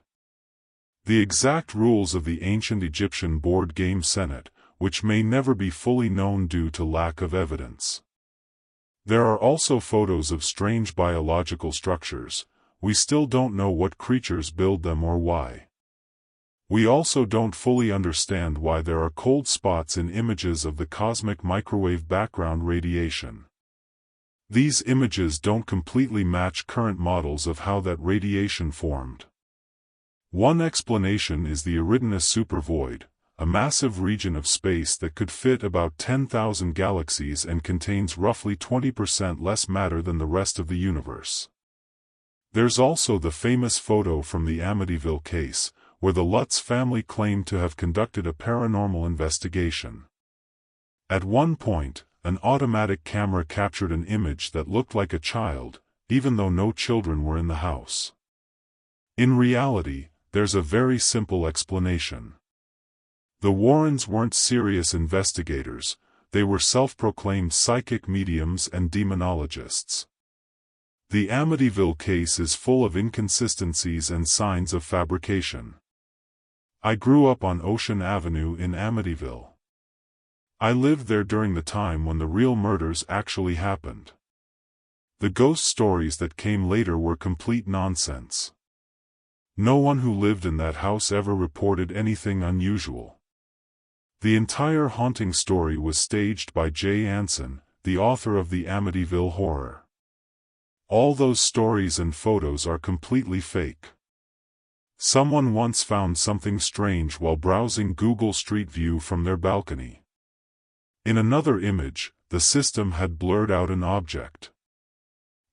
The exact rules of the ancient Egyptian board game Senet, which may never be fully known due to lack of evidence. There are also photos of strange biological structures. We still don't know what creatures build them or why. We also don't fully understand why there are cold spots in images of the cosmic microwave background radiation. These images don't completely match current models of how that radiation formed. One explanation is the Eridanus supervoid, a massive region of space that could fit about 10,000 galaxies and contains roughly 20% less matter than the rest of the universe. There's also the famous photo from the Amityville case, where the Lutz family claimed to have conducted a paranormal investigation. At one point, an automatic camera captured an image that looked like a child, even though no children were in the house. In reality, there's a very simple explanation. The Warrens weren't serious investigators, they were self-proclaimed psychic mediums and demonologists. The Amityville case is full of inconsistencies and signs of fabrication. I grew up on Ocean Avenue in Amityville. I lived there during the time when the real murders actually happened. The ghost stories that came later were complete nonsense. No one who lived in that house ever reported anything unusual. The entire haunting story was staged by Jay Anson, the author of the Amityville Horror. All those stories and photos are completely fake. Someone once found something strange while browsing Google Street View from their balcony. In another image, the system had blurred out an object.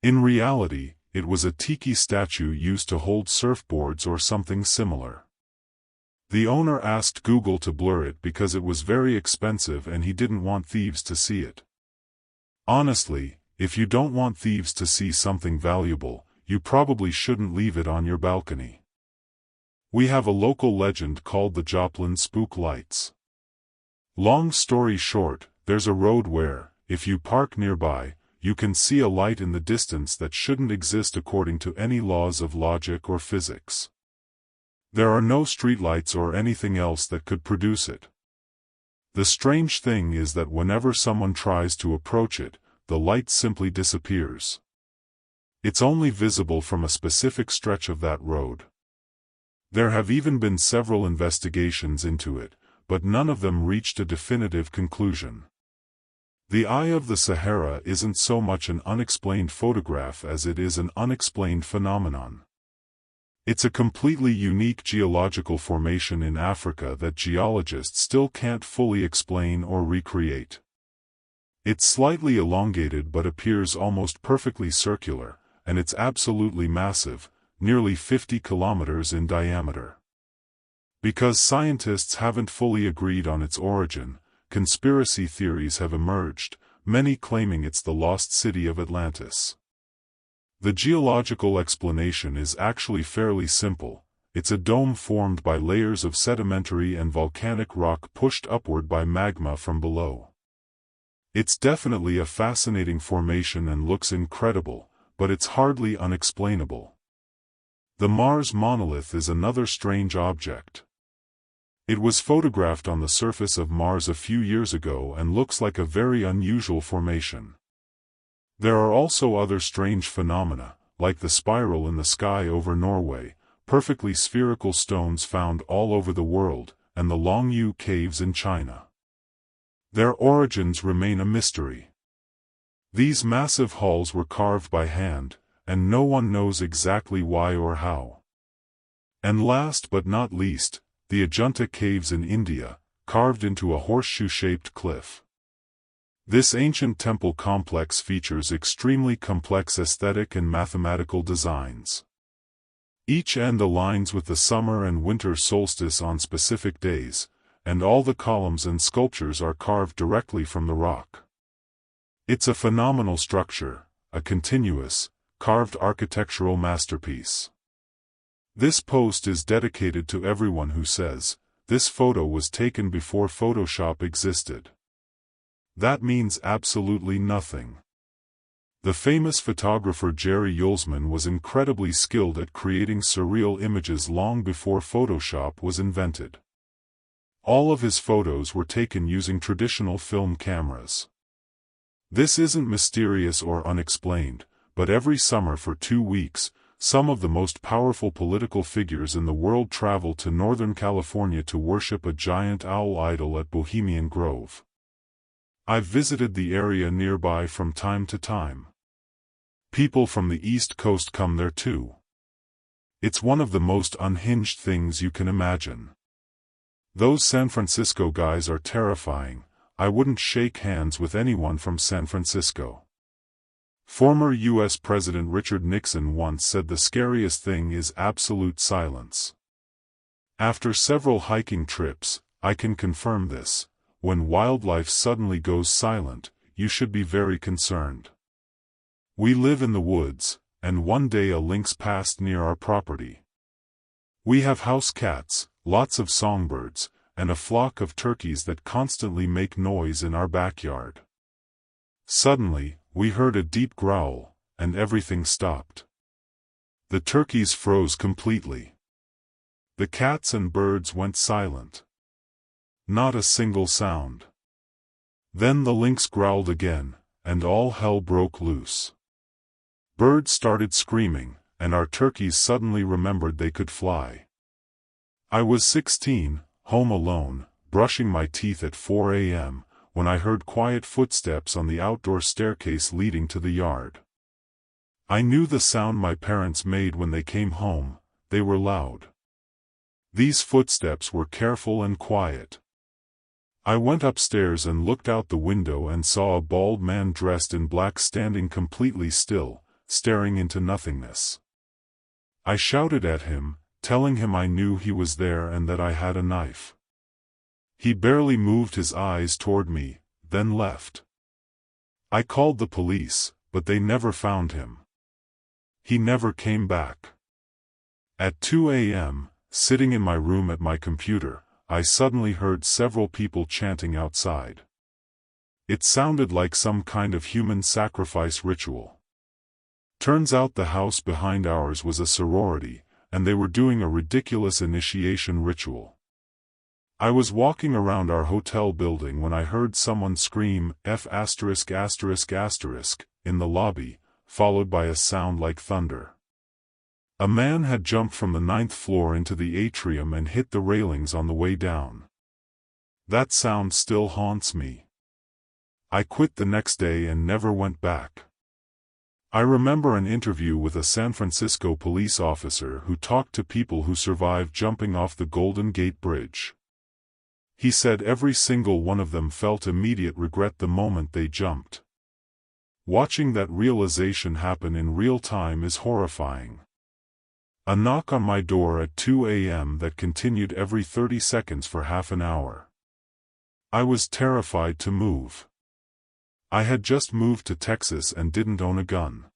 In reality, it was a tiki statue used to hold surfboards or something similar. The owner asked Google to blur it because it was very expensive and he didn't want thieves to see it. Honestly, if you don't want thieves to see something valuable, you probably shouldn't leave it on your balcony. We have a local legend called the Joplin Spook Lights. Long story short, there's a road where, if you park nearby, you can see a light in the distance that shouldn't exist according to any laws of logic or physics. There are no streetlights or anything else that could produce it. The strange thing is that whenever someone tries to approach it, the light simply disappears. It's only visible from a specific stretch of that road. There have even been several investigations into it, but none of them reached a definitive conclusion. The Eye of the Sahara isn't so much an unexplained photograph as it is an unexplained phenomenon. It's a completely unique geological formation in Africa that geologists still can't fully explain or recreate. It's slightly elongated but appears almost perfectly circular, and it's absolutely massive, nearly 50 kilometers in diameter. Because scientists haven't fully agreed on its origin, conspiracy theories have emerged, many claiming it's the lost city of Atlantis. The geological explanation is actually fairly simple. It's a dome formed by layers of sedimentary and volcanic rock pushed upward by magma from below. It's definitely a fascinating formation and looks incredible, but it's hardly unexplainable. The Mars monolith is another strange object. It was photographed on the surface of Mars a few years ago and looks like a very unusual formation. There are also other strange phenomena, like the spiral in the sky over Norway, perfectly spherical stones found all over the world, and the Longyu caves in China. Their origins remain a mystery. These massive halls were carved by hand, and no one knows exactly why or how. And last but not least, the Ajanta caves in India, carved into a horseshoe-shaped cliff. This ancient temple complex features extremely complex aesthetic and mathematical designs. Each end aligns with the summer and winter solstice on specific days, and all the columns and sculptures are carved directly from the rock. It's a phenomenal structure, a continuous, carved architectural masterpiece. This post is dedicated to everyone who says, this photo was taken before Photoshop existed. That means absolutely nothing. The famous photographer Jerry Yulsman was incredibly skilled at creating surreal images long before Photoshop was invented. All of his photos were taken using traditional film cameras. This isn't mysterious or unexplained, but every summer for 2 weeks, some of the most powerful political figures in the world travel to Northern California to worship a giant owl idol at Bohemian Grove. I've visited the area nearby from time to time. People from the East Coast come there too. It's one of the most unhinged things you can imagine. Those San Francisco guys are terrifying. I wouldn't shake hands with anyone from San Francisco. Former U.S. President Richard Nixon once said the scariest thing is absolute silence. After several hiking trips, I can confirm this. When wildlife suddenly goes silent, you should be very concerned. We live in the woods, and one day a lynx passed near our property. We have house cats, lots of songbirds, and a flock of turkeys that constantly make noise in our backyard. Suddenly, we heard a deep growl, and everything stopped. The turkeys froze completely. The cats and birds went silent. Not a single sound. Then the lynx growled again, and all hell broke loose. Birds started screaming, and our turkeys suddenly remembered they could fly. I was 16, home alone, brushing my teeth at 4 a.m., when I heard quiet footsteps on the outdoor staircase leading to the yard. I knew the sound my parents made when they came home. They were loud. These footsteps were careful and quiet. I went upstairs and looked out the window and saw a bald man dressed in black standing completely still, staring into nothingness. I shouted at him, telling him I knew he was there and that I had a knife. He barely moved his eyes toward me, then left. I called the police, but they never found him. He never came back. At 2 a.m., sitting in my room at my computer, I suddenly heard several people chanting outside. It sounded like some kind of human sacrifice ritual. Turns out the house behind ours was a sorority, and they were doing a ridiculous initiation ritual. I was walking around our hotel building when I heard someone scream F***** in the lobby, followed by a sound like thunder. A man had jumped from the 9th floor into the atrium and hit the railings on the way down. That sound still haunts me. I quit the next day and never went back. I remember an interview with a San Francisco police officer who talked to people who survived jumping off the Golden Gate Bridge. He said every single one of them felt immediate regret the moment they jumped. Watching that realization happen in real time is horrifying. A knock on my door at 2 a.m. that continued every 30 seconds for half an hour. I was terrified to move. I had just moved to Texas and didn't own a gun.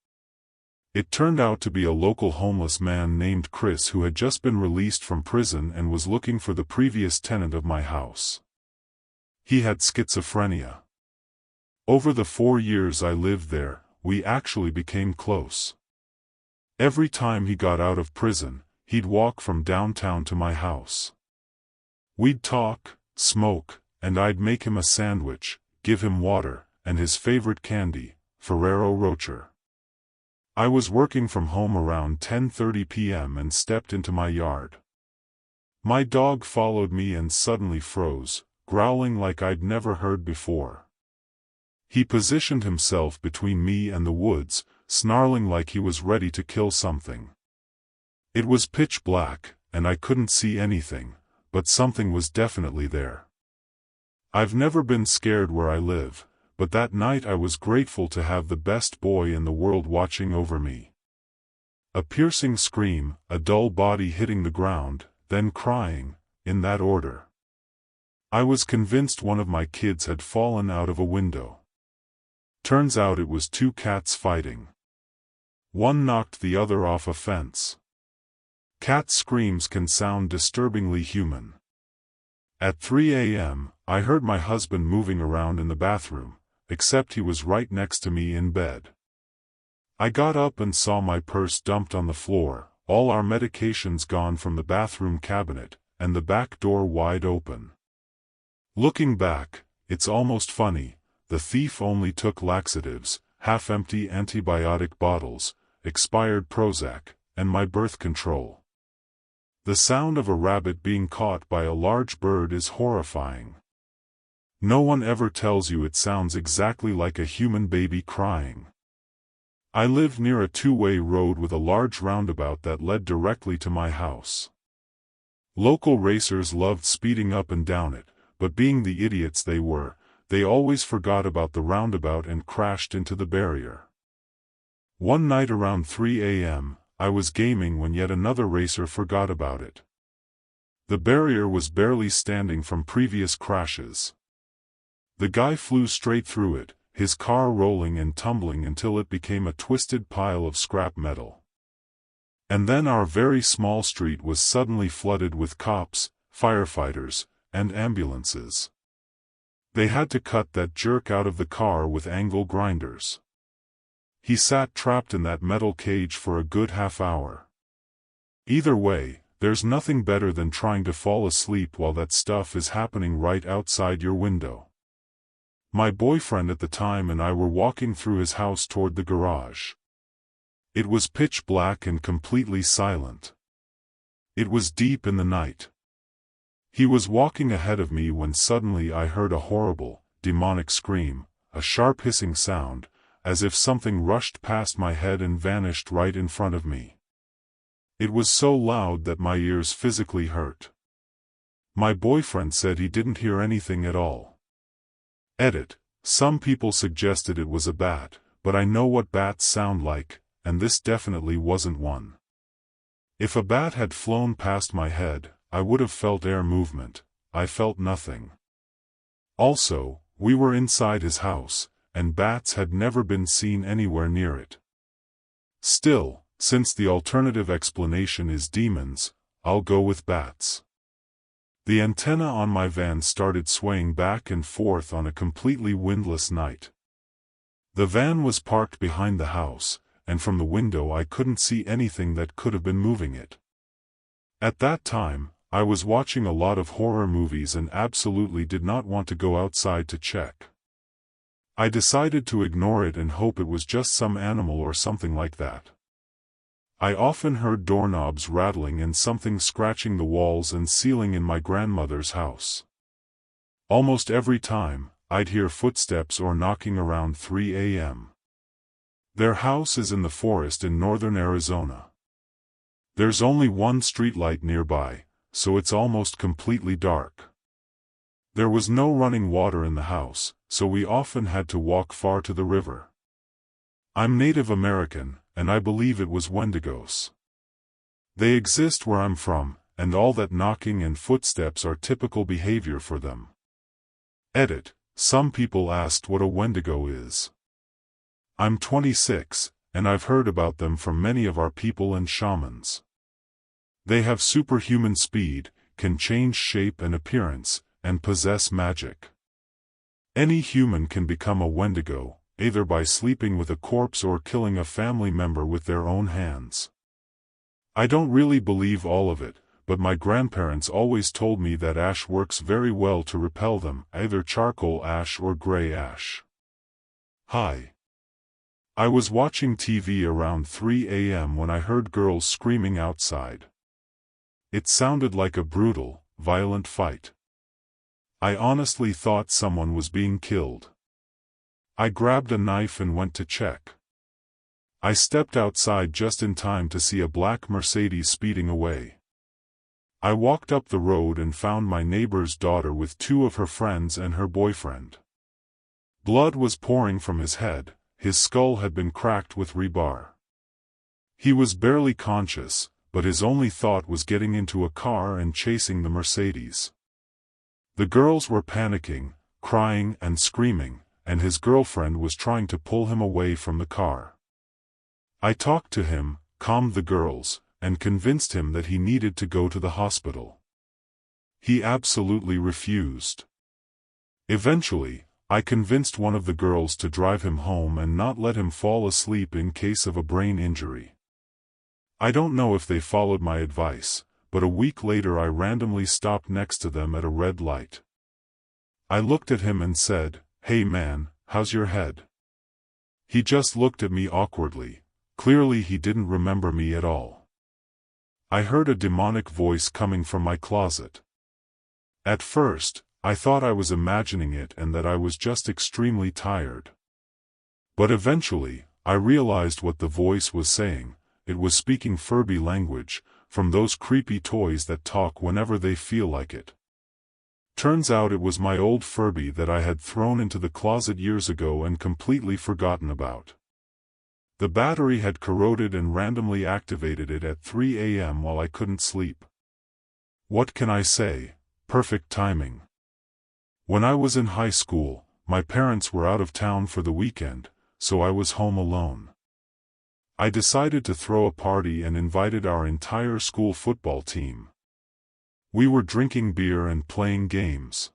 It turned out to be a local homeless man named Chris who had just been released from prison and was looking for the previous tenant of my house. He had schizophrenia. Over the 4 years I lived there, we actually became close. Every time he got out of prison, he'd walk from downtown to my house. We'd talk, smoke, and I'd make him a sandwich, give him water, and his favorite candy, Ferrero Rocher. I was working from home around 10:30 p.m. and stepped into my yard. My dog followed me and suddenly froze, growling like I'd never heard before. He positioned himself between me and the woods, snarling like he was ready to kill something. It was pitch black, and I couldn't see anything, but something was definitely there. I've never been scared where I live, but that night I was grateful to have the best boy in the world watching over me. A piercing scream, a dull body hitting the ground, then crying, in that order. I was convinced one of my kids had fallen out of a window. Turns out it was 2 cats fighting. One knocked the other off a fence. Cat screams can sound disturbingly human. At 3 a.m., I heard my husband moving around in the bathroom, except he was right next to me in bed. I got up and saw my purse dumped on the floor, all our medications gone from the bathroom cabinet, and the back door wide open. Looking back, it's almost funny. The thief only took laxatives, half-empty antibiotic bottles, expired Prozac, and my birth control. The sound of a rabbit being caught by a large bird is horrifying. No one ever tells you it sounds exactly like a human baby crying. I lived near a 2-way road with a large roundabout that led directly to my house. Local racers loved speeding up and down it, but being the idiots they were, they always forgot about the roundabout and crashed into the barrier. One night around 3 a.m., I was gaming when yet another racer forgot about it. The barrier was barely standing from previous crashes. The guy flew straight through it, his car rolling and tumbling until it became a twisted pile of scrap metal. And then our very small street was suddenly flooded with cops, firefighters, and ambulances. They had to cut that jerk out of the car with angle grinders. He sat trapped in that metal cage for a good half hour. Either way, there's nothing better than trying to fall asleep while that stuff is happening right outside your window. My boyfriend at the time and I were walking through his house toward the garage. It was pitch black and completely silent. It was deep in the night. He was walking ahead of me when suddenly I heard a horrible, demonic scream, a sharp hissing sound, as if something rushed past my head and vanished right in front of me. It was so loud that my ears physically hurt. My boyfriend said he didn't hear anything at all. Edit. Some people suggested it was a bat, but I know what bats sound like, and this definitely wasn't one. If a bat had flown past my head, I would have felt air movement. I felt nothing. Also, we were inside his house, and bats had never been seen anywhere near it. Still, since the alternative explanation is demons, I'll go with bats. The antenna on my van started swaying back and forth on a completely windless night. The van was parked behind the house, and from the window I couldn't see anything that could have been moving it. At that time, I was watching a lot of horror movies and absolutely did not want to go outside to check. I decided to ignore it and hope it was just some animal or something like that. I often heard doorknobs rattling and something scratching the walls and ceiling in my grandmother's house. Almost every time, I'd hear footsteps or knocking around 3 a.m. Their house is in the forest in northern Arizona. There's only one streetlight nearby, so it's almost completely dark. There was no running water in the house, so we often had to walk far to the river. I'm Native American, and I believe it was Wendigos. They exist where I'm from, and all that knocking and footsteps are typical behavior for them. Edit. Some people asked what a Wendigo is. I'm 26, and I've heard about them from many of our people and shamans. They have superhuman speed, can change shape and appearance, and possess magic. Any human can become a Wendigo, either by sleeping with a corpse or killing a family member with their own hands. I don't really believe all of it, but my grandparents always told me that ash works very well to repel them, either charcoal ash or gray ash. Hi. I was watching TV around 3 a.m. when I heard girls screaming outside. It sounded like a brutal, violent fight. I honestly thought someone was being killed. I grabbed a knife and went to check. I stepped outside just in time to see a black Mercedes speeding away. I walked up the road and found my neighbor's daughter with two of her friends and her boyfriend. Blood was pouring from his head, his skull had been cracked with rebar. He was barely conscious, but his only thought was getting into a car and chasing the Mercedes. The girls were panicking, crying and screaming, and his girlfriend was trying to pull him away from the car. I talked to him, calmed the girls, and convinced him that he needed to go to the hospital. He absolutely refused. Eventually, I convinced one of the girls to drive him home and not let him fall asleep in case of a brain injury. I don't know if they followed my advice, but a week later I randomly stopped next to them at a red light. I looked at him and said, "Hey man, how's your head?" He just looked at me awkwardly. Clearly he didn't remember me at all. I heard a demonic voice coming from my closet. At first, I thought I was imagining it and that I was just extremely tired. But eventually, I realized what the voice was saying. It was speaking Furby language, from those creepy toys that talk whenever they feel like it. Turns out it was my old Furby that I had thrown into the closet years ago and completely forgotten about. The battery had corroded and randomly activated it at 3 a.m. while I couldn't sleep. What can I say? Perfect timing. When I was in high school, my parents were out of town for the weekend, so I was home alone. I decided to throw a party and invited our entire school football team. We were drinking beer and playing games.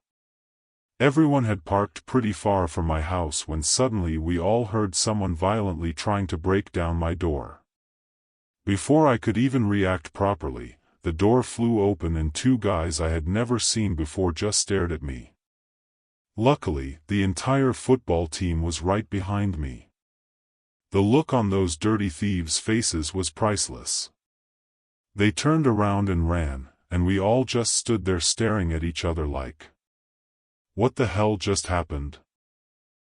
Everyone had parked pretty far from my house when suddenly we all heard someone violently trying to break down my door. Before I could even react properly, the door flew open and two guys I had never seen before just stared at me. Luckily, the entire football team was right behind me. The look on those dirty thieves' faces was priceless. They turned around and ran, and we all just stood there staring at each other like, what the hell just happened?